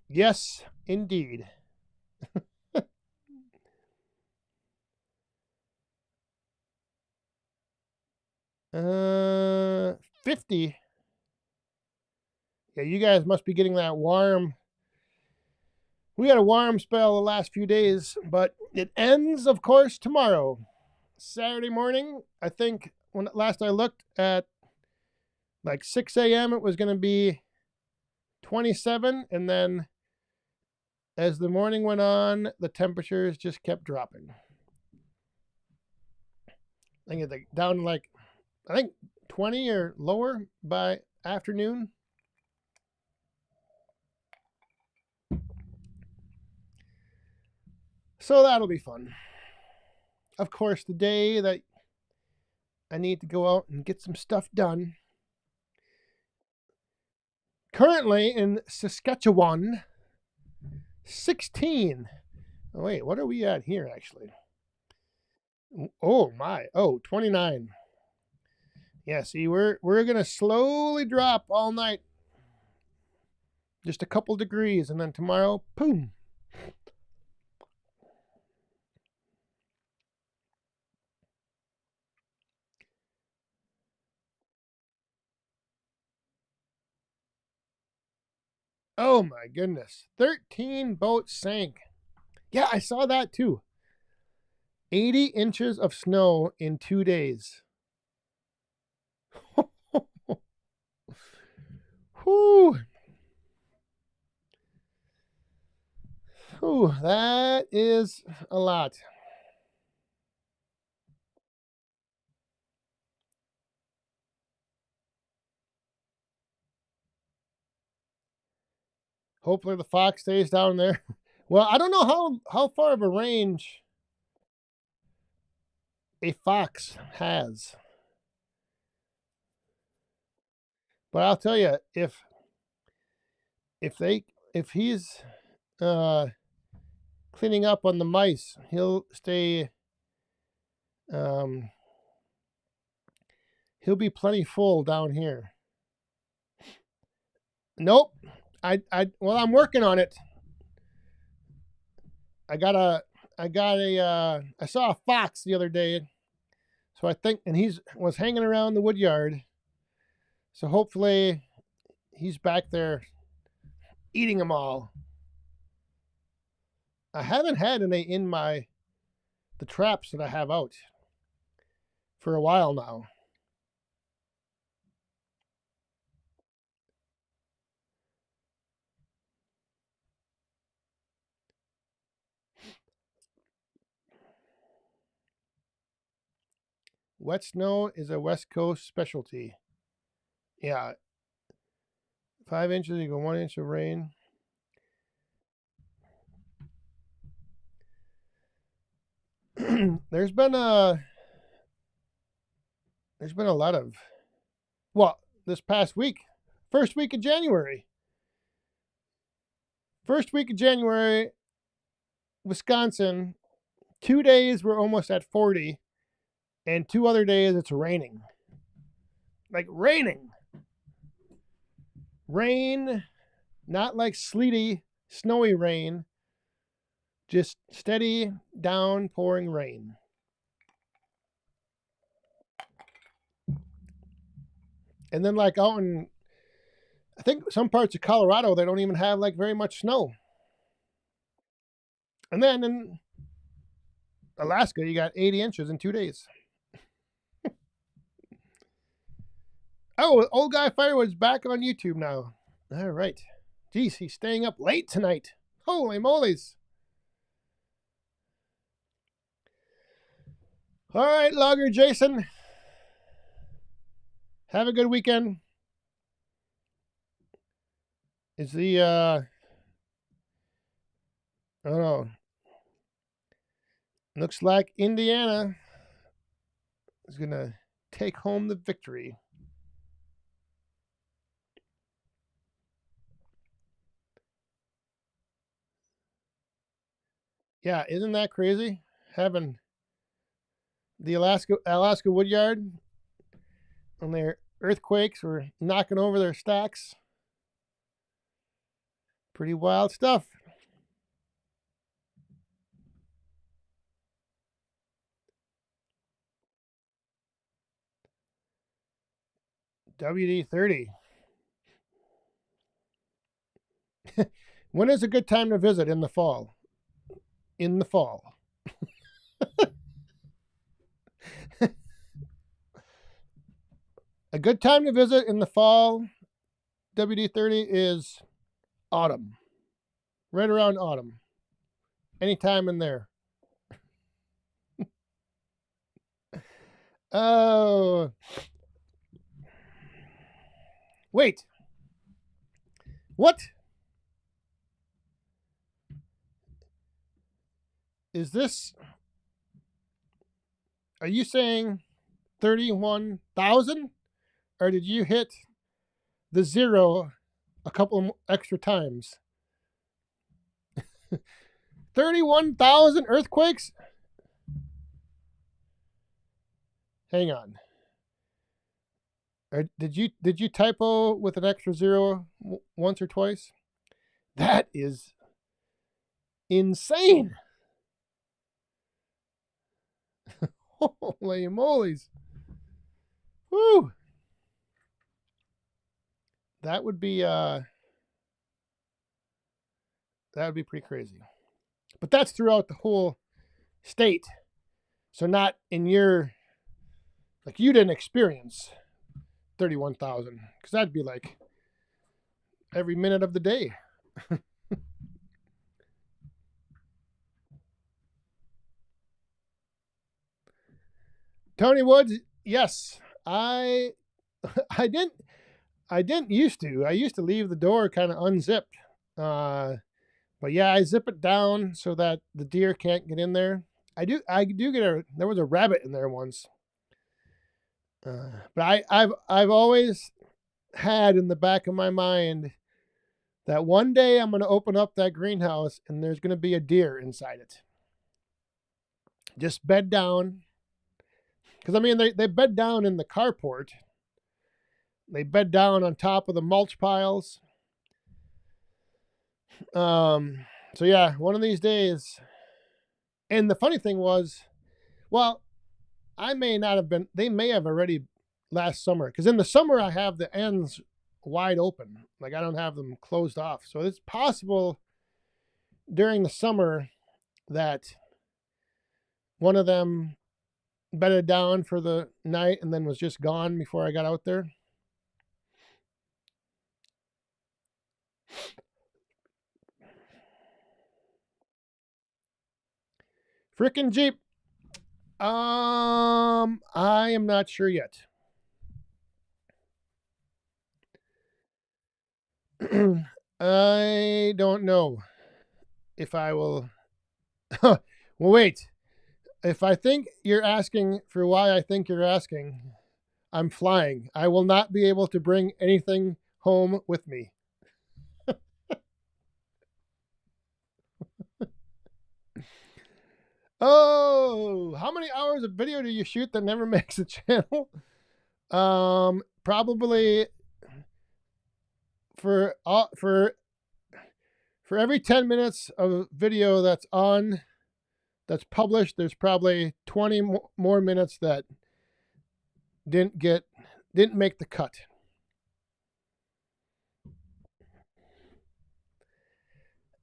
Yes, indeed. 50. Yeah, you guys must be getting that warm. We had a warm spell the last few days, but it ends, of course, tomorrow. Saturday morning, I think when last I looked at like 6 a.m., it was going to be 27. And then as the morning went on, the temperatures just kept dropping. I think it's down like, I think 20 or lower by afternoon. So that'll be fun. Of course, the day that I need to go out and get some stuff done. Currently in Saskatchewan, 16. Oh, wait, what are we at here actually? Oh my. Oh, 29. Yeah, see, we're gonna slowly drop all night. Just a couple degrees, and then tomorrow, boom. Oh my goodness. 13 boats sank. Yeah, I saw that too. 80 inches of snow in 2 days. Whew. Whew, that is a lot. Hopefully the fox stays down there. Well, I don't know how far of a range a fox has. But I'll tell you, if they if he's uh cleaning up on the mice, um he'll be plenty full down here. Nope. Well, I'm working on it. I got a I saw a fox the other day. So I think and he's was hanging around the wood yard. So hopefully he's back there eating them all. I haven't had any in the traps that I have out for a while now. Wet snow is a West Coast specialty. Yeah, 5 inches, you go 1 inch of rain. there's been a lot of this past week, first week of January. First week of January, Wisconsin, 2 days we're almost at 40, and 2 other days it's raining. Like raining. Rain, not like sleety, snowy rain, just steady downpouring rain. And then like out in I think some parts of Colorado they don't even have like very much snow. And then in Alaska you got 80 inches in 2 days. Oh, Old Guy Firewood's back on YouTube now. All right. Geez, he's staying up late tonight. Holy moly's. All right, Logger Jason. Have a good weekend. Is the, I don't know. Looks like Indiana is going to take home the victory. Yeah, isn't that crazy? Having the Alaska Woodyard when their earthquakes were knocking over their stacks. Pretty wild stuff. WD-30. When is a good time to visit? In the fall. In the fall. A good time to visit in the fall, WD-30, is autumn. Right around autumn. Anytime in there. Oh. Wait. What? Is this... Are you saying 31,000? Or did you hit the zero a couple extra times? 31,000 earthquakes? Hang on. Or did you typo with an extra zero once or twice? That is insane. Holy moly's. Woo. That would be pretty crazy. But that's throughout the whole state. So not in your, like, you didn't experience 31,000, because that'd be like every minute of the day. Tony Woods, yes. I didn't used to. I used to leave the door kind of unzipped. But yeah, I zip it down so that the deer can't get in there. I do get there was a rabbit in there once. But I've always had in the back of my mind that one day I'm going to open up that greenhouse and there's going to be a deer inside it. Just bed down. Because, I mean, they bed down in the carport. They bed down on top of the mulch piles. So, yeah, one of these days. And the funny thing was, well, I may not have been, they may have already last summer. Because in the summer, I have the ends wide open. Like, I don't have them closed off. So it's possible during the summer that one of them bedded down for the night and then was just gone before I got out there. Frickin' Jeep. I am not sure yet. I don't know if I will. Well, wait. If I think you're asking for why I think you're asking, I'm flying. I will not be able to bring anything home with me. Oh, how many hours of video do you shoot that never makes a channel? Probably for every 10 minutes of video that's published, there's probably 20 more minutes that didn't make the cut.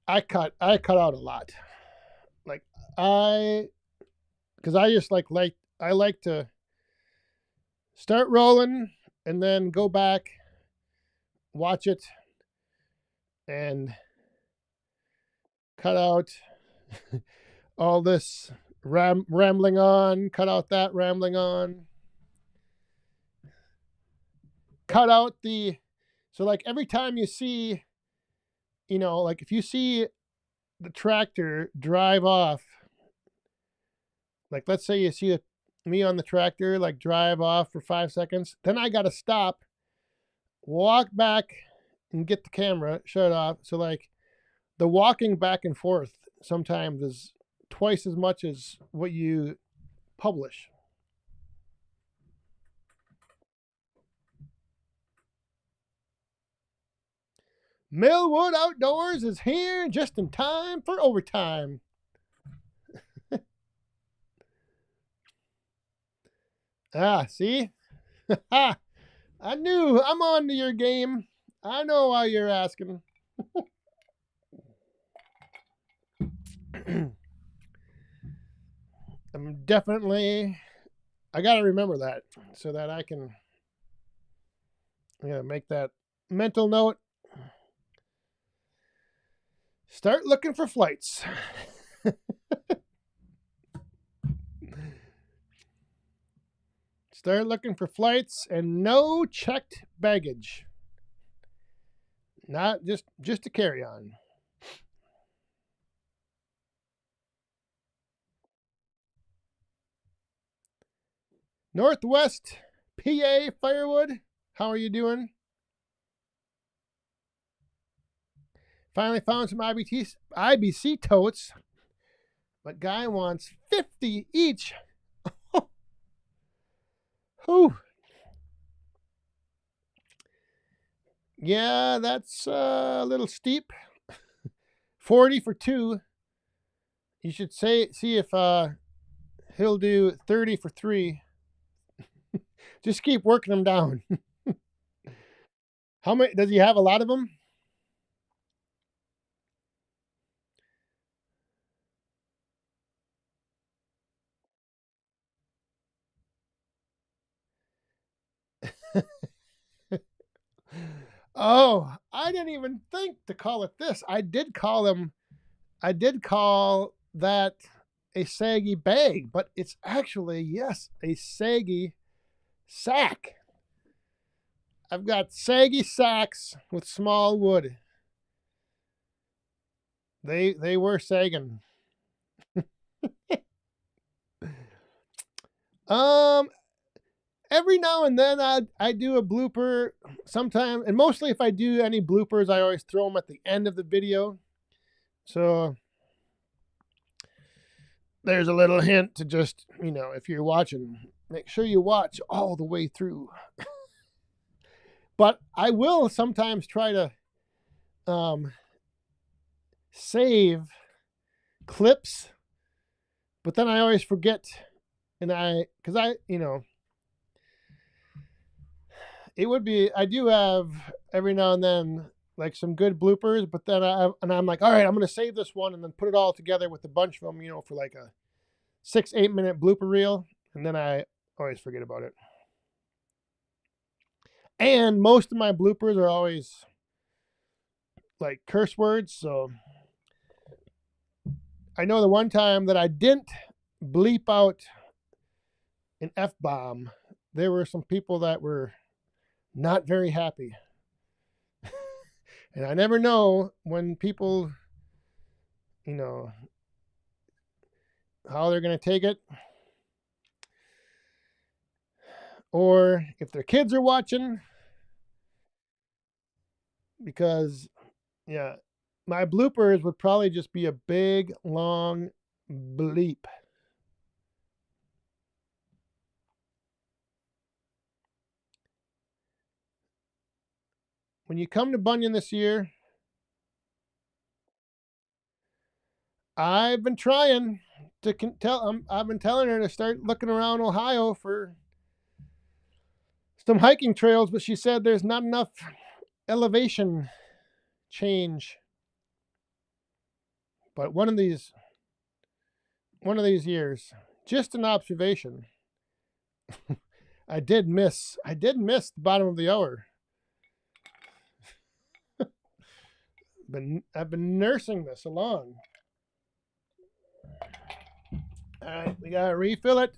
I cut out a lot. Like, because I just like to start rolling and then go back, watch it, and cut out all this rambling on, cut out that rambling on, cut out the, so like every time you see, like if you see the tractor drive off, like let's say you see me on the tractor, like drive off for 5 seconds, then I got to stop, walk back and get the camera, shut it off. So like the walking back and forth sometimes is twice as much as what you publish. Millwood Outdoors is here just in time for overtime. See? I knew I'm on to your game. I know why you're asking. I'm definitely, I got to remember that so that I can make that mental note. Start looking for flights. Start looking for flights and no checked baggage. Not just to carry on. Northwest PA Firewood, how are you doing? Finally found some IBC totes, but guy wants 50 each. Whew. Yeah, that's a little steep. 40 for 2. You should see if he'll do 30 for 3. Just keep working them down. How many does he have? A lot of them? Oh, I didn't even think to call it this. I did call that a saggy bag, but it's actually, yes, a saggy sack. I've got saggy sacks with small wood. They were sagging. Every now and then I do a blooper sometime, and mostly if I do any bloopers, I always throw them at the end of the video. So there's a little hint to just, if you're watching, make sure you watch all the way through. But I will sometimes try to save clips, but then I always forget, and it would be, I do have every now and then like some good bloopers, but then I'm like, all right, I'm going to save this one and then put it all together with a bunch of them, for like a 6-8 minute blooper reel. And then I always forget about it. And most of my bloopers are always like curse words. So I know the one time that I didn't bleep out an F-bomb, there were some people that were not very happy. And I never know when people, how they're going to take it. Or if their kids are watching. Because, yeah, my bloopers would probably just be a big, long bleep. When you come to Bunyan this year, I've been trying to I've been telling her to start looking around Ohio for some hiking trails, but she said there's not enough elevation change. But one of these years, just an observation, I did miss the bottom of the hour. I've been nursing this along. All right, we gotta refill it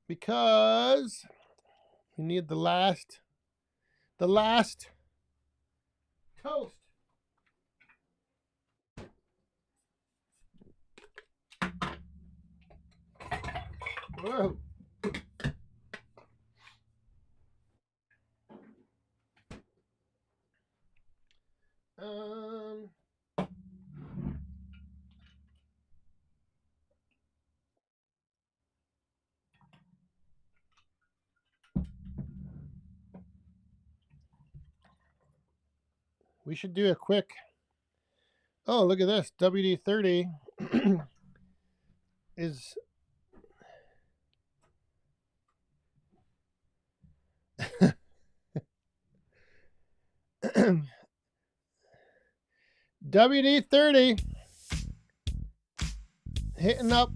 because we need the last toast. Whoa. We should do a quick. Oh, look at this. WD-30 is WD-30 hitting up.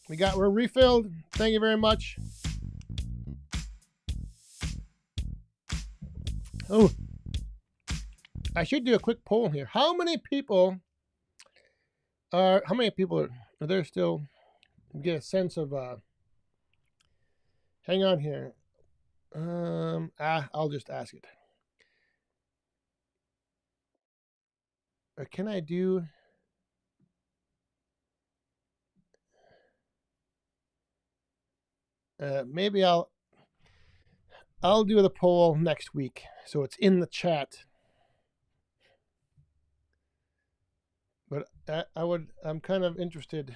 We're refilled. Thank you very much. Oh, I should do a quick poll here. How many people are there still? Get a sense of hang on here. I'll just ask it. Or can I do maybe I'll do the poll next week so it's in the chat. But I'm kind of interested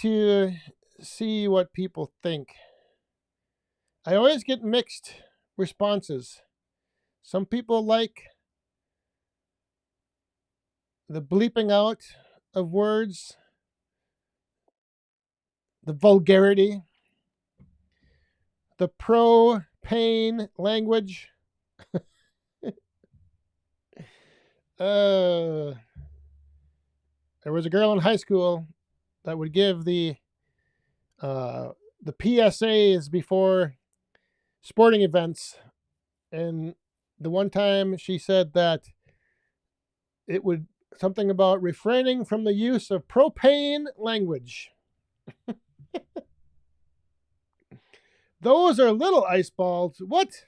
to see what people think. I always get mixed responses. Some people like the bleeping out of words, the vulgarity, the pro-pain language. There was a girl in high school that would give the PSAs before sporting events, and the one time she said that it would something about refraining from the use of profane language. Those are little ice balls. What?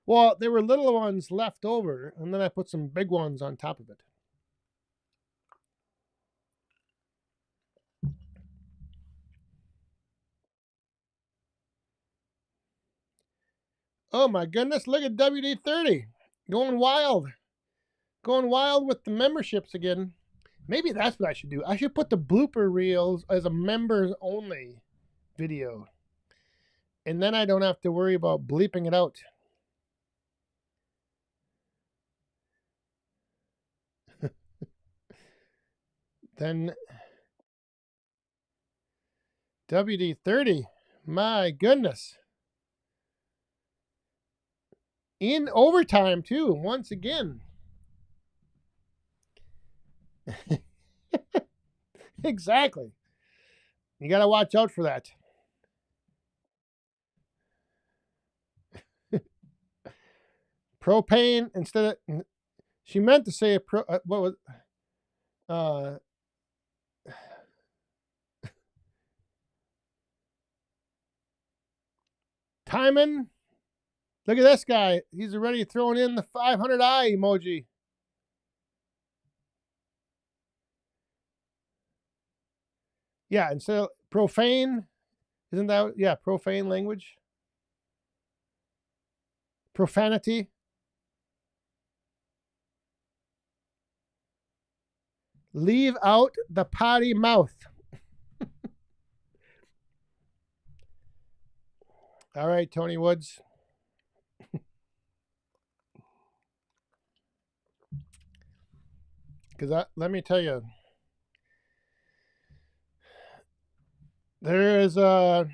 Well, there were little ones left over, and then I put some big ones on top of it. Oh my goodness, look at WD-30. Going wild with the memberships again. Maybe that's what I should do. I should put the blooper reels as a members only video. And then I don't have to worry about bleeping it out. Then WD-30, my goodness. In overtime too, once again. Exactly. You got to watch out for that. Propane instead of, she meant to say what was Timon. Look at this guy. He's already throwing in the 500 eye emoji. Yeah, instead of profane, isn't that, yeah, profane language? Profanity. Leave out the potty mouth. All right, Tony Woods. Because let me tell you, there is there's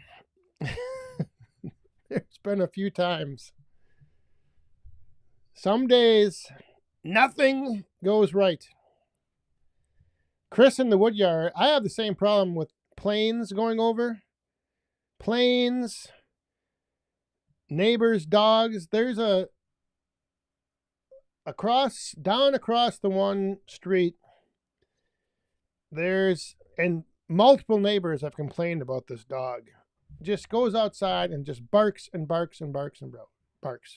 been a few times. Some days, nothing goes right. Chris in the Woodyard, I have the same problem with planes going over. Planes, neighbors, dogs. There's down across the one street, and multiple neighbors have complained about this dog. Just goes outside and just barks and barks and barks and barks.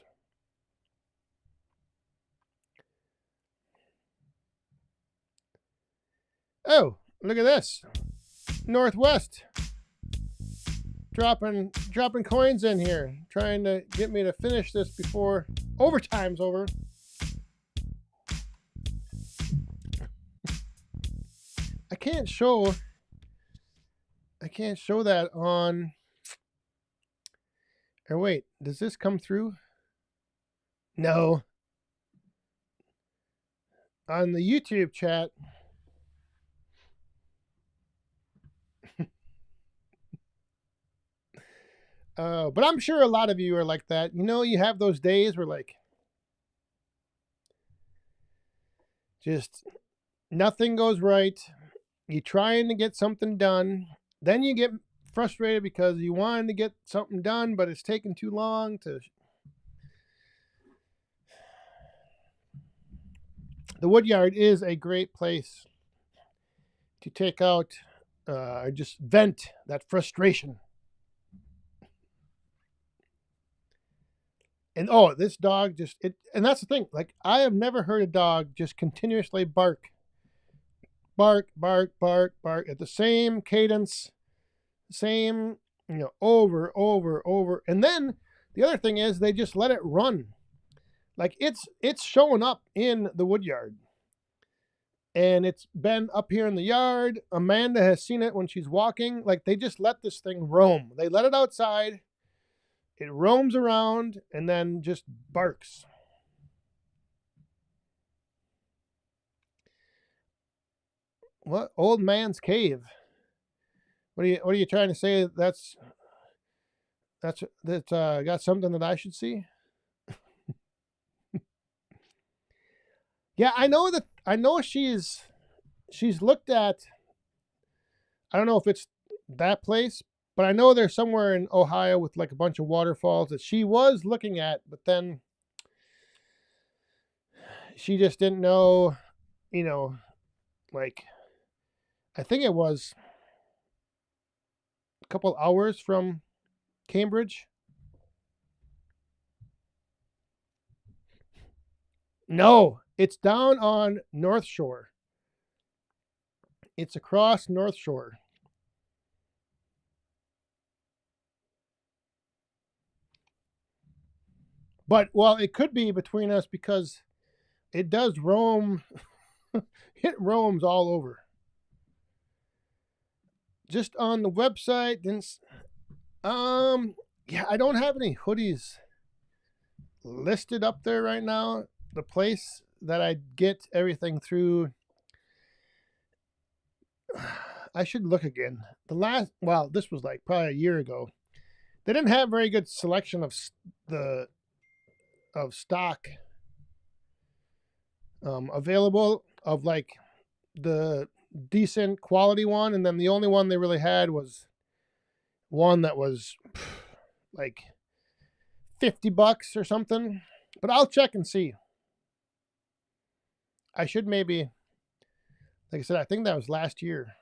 Oh, look at this. Northwest. Dropping coins in here, trying to get me to finish this before overtime's over. I can't show that on. Or wait, does this come through? No. On the YouTube chat. But I'm sure a lot of you are like that. You know, you have those days where like just nothing goes right. You're trying to get something done. Then you get frustrated because you wanted to get something done, but it's taking too long to. The woodyard is a great place to take out, just vent that frustration. And this dog and that's the thing. Like, I have never heard a dog just continuously bark at the same cadence, same, over. And then the other thing is they just let it run. Like, it's showing up in the woodyard. And it's been up here in the yard. Amanda has seen it when she's walking. Like, they just let this thing roam. They let it outside. It roams around and then just barks. What? Old man's cave. What are you trying to say? That's got something that I should see? Yeah, I know she's looked at, I don't know if it's that place, but I know there's somewhere in Ohio with like a bunch of waterfalls that she was looking at, but then she just didn't know, like, I think it was a couple hours from Cambridge. No, it's down on North Shore. It's across North Shore. But, well, it could be between us because it does roam. It roams all over. Just on the website, yeah, I don't have any hoodies listed up there right now. The place that I get everything through, I should look again. This was like probably a year ago. They didn't have very good selection of stock available, of like the decent quality one, and then the only one they really had was one that was like $50 or something. But I'll check and see. I should maybe, like I said, I think that was last year.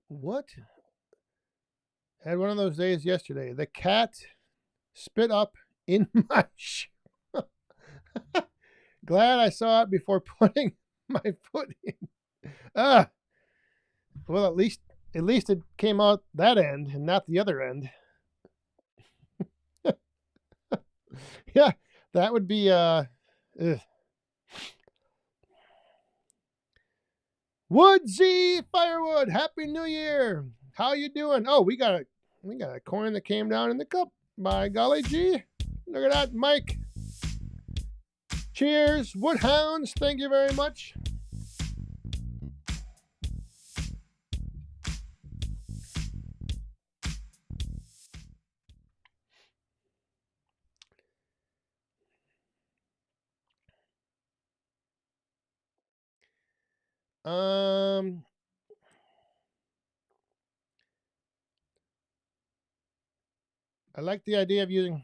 What? Had one of those days yesterday. The cat spit up in my shoe. Glad I saw it before putting my foot in. Well, at least it came out that end and not the other end. Yeah, that would be Woodsy Firewood, Happy New Year. How you doing? Oh, we got a coin that came down in the cup. By golly gee. Look at that, Mike. Cheers, Woodhounds. Thank you very much. Um, I like the idea of using.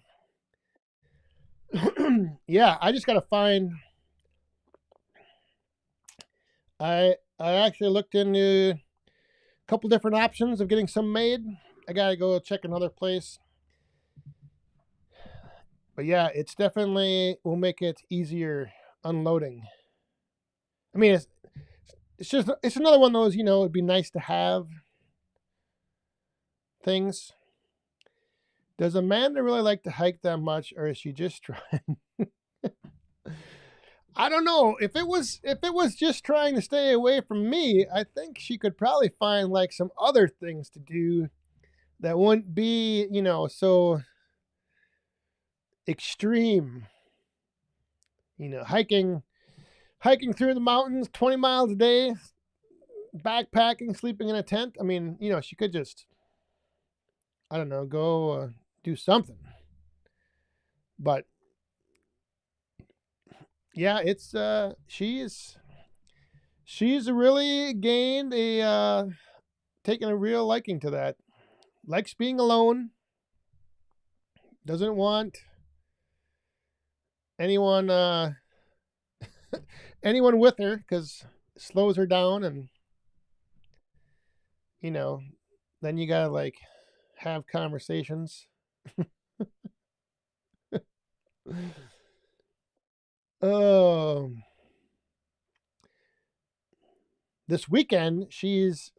Yeah, I just gotta find. I actually looked into a couple different options of getting some made. I gotta go check another place. But yeah, it's definitely will make it easier unloading. I mean, it's another one of those, it'd be nice to have things. Does Amanda really like to hike that much, or is she just trying? I don't know. If it was just trying to stay away from me, I think she could probably find like some other things to do that wouldn't be, so extreme. Hiking through the mountains 20 miles a day, backpacking, sleeping in a tent. I mean, she could just, I don't know, go do something. But yeah, it's she's really gained taken a real liking to that. Likes being alone. Doesn't want anyone anyone with her because it slows her down, and you know then you gotta like have conversations. Oh, this weekend she's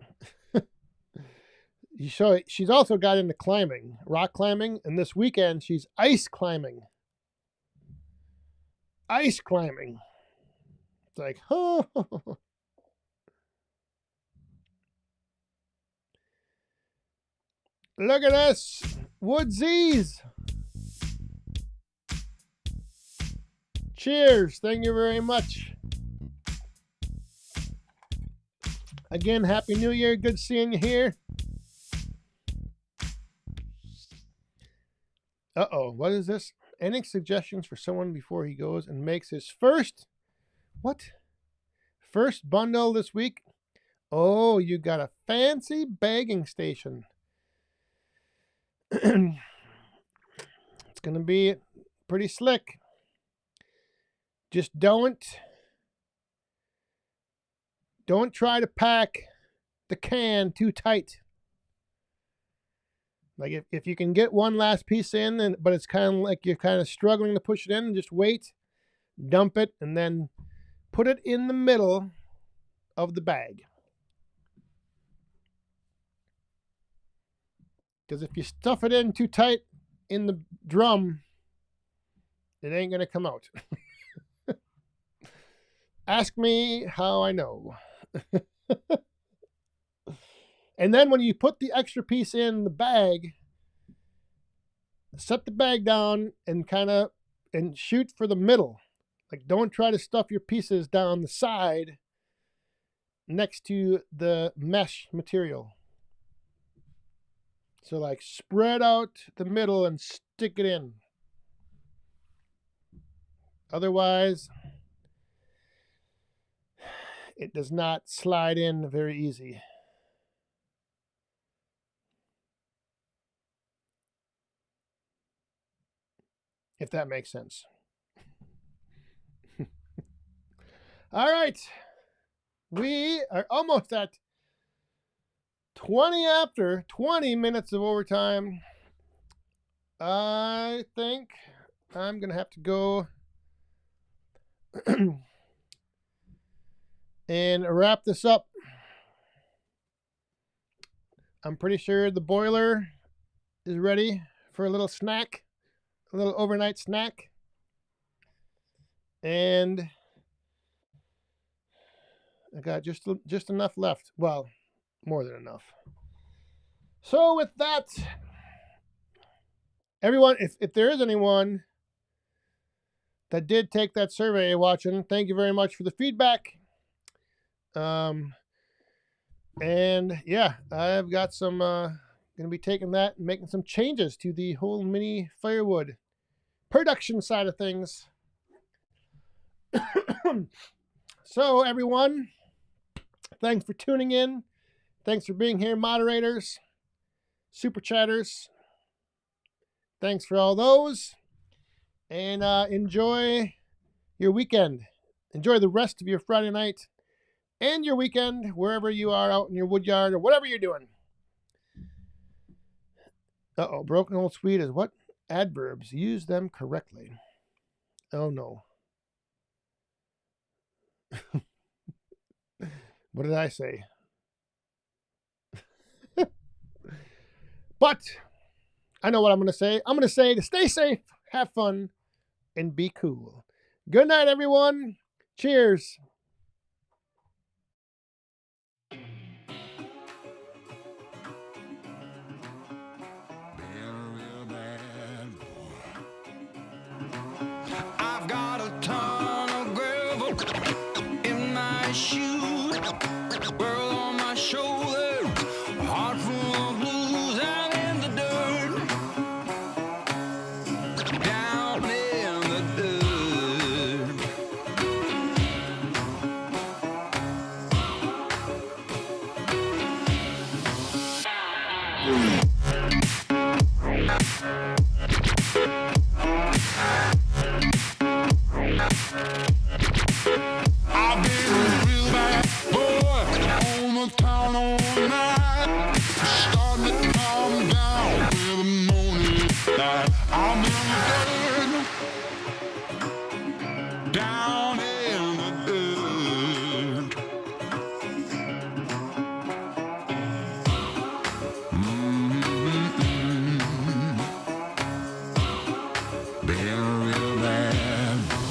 also got into climbing, rock climbing, and this weekend she's ice climbing. Ice climbing. It's like, oh, look at us, Woodsies. Cheers. Thank you very much. Again, Happy New Year. Good seeing you here. Uh-oh, what is this? Any suggestions for someone before he goes and makes his first bundle this week? Oh, you got a fancy bagging station. It's gonna be pretty slick. Just don't try to pack the can too tight. Like if you can get one last piece in, but it's kind of like you're kind of struggling to push it in, just wait, dump it, and then put it in the middle of the bag. Because if you stuff it in too tight in the drum, it ain't gonna come out. Ask me how I know. And then when you put the extra piece in the bag, set the bag down and and shoot for the middle. Like don't try to stuff your pieces down the side next to the mesh material. So like spread out the middle and stick it in. Otherwise, it does not slide in very easy. If that makes sense. All right. We are almost at 20 minutes of overtime. I think I'm going to have to go and wrap this up. I'm pretty sure the boiler is ready for a little snack, a little overnight snack. And I got just enough left. Well, more than enough. So with that, everyone, if there is anyone that did take that survey watching, thank you very much for the feedback. And yeah, I've got some gonna be taking that and making some changes to the whole mini firewood production side of things. So everyone, Thanks for tuning in. Thanks for being here, moderators, super chatters. Thanks for all those. And enjoy your weekend. Enjoy the rest of your Friday night and your weekend, wherever you are out in your wood yard or whatever you're doing. Uh-oh, broken old Swede is what? Adverbs. Use them correctly. Oh, no. What did I say? But I know what I'm going to say. I'm going to say to stay safe, have fun, and be cool. Good night, everyone. Cheers. I've got a ton of gravel in my shoes, girl on my shoulder, heart full of blues. I'm in the dirt, down in the dirt. I've been a real bad boy on the town all night. Starting to calm down with the morning light. I'm in the dirt, down in the dirt. Been a real bad boy.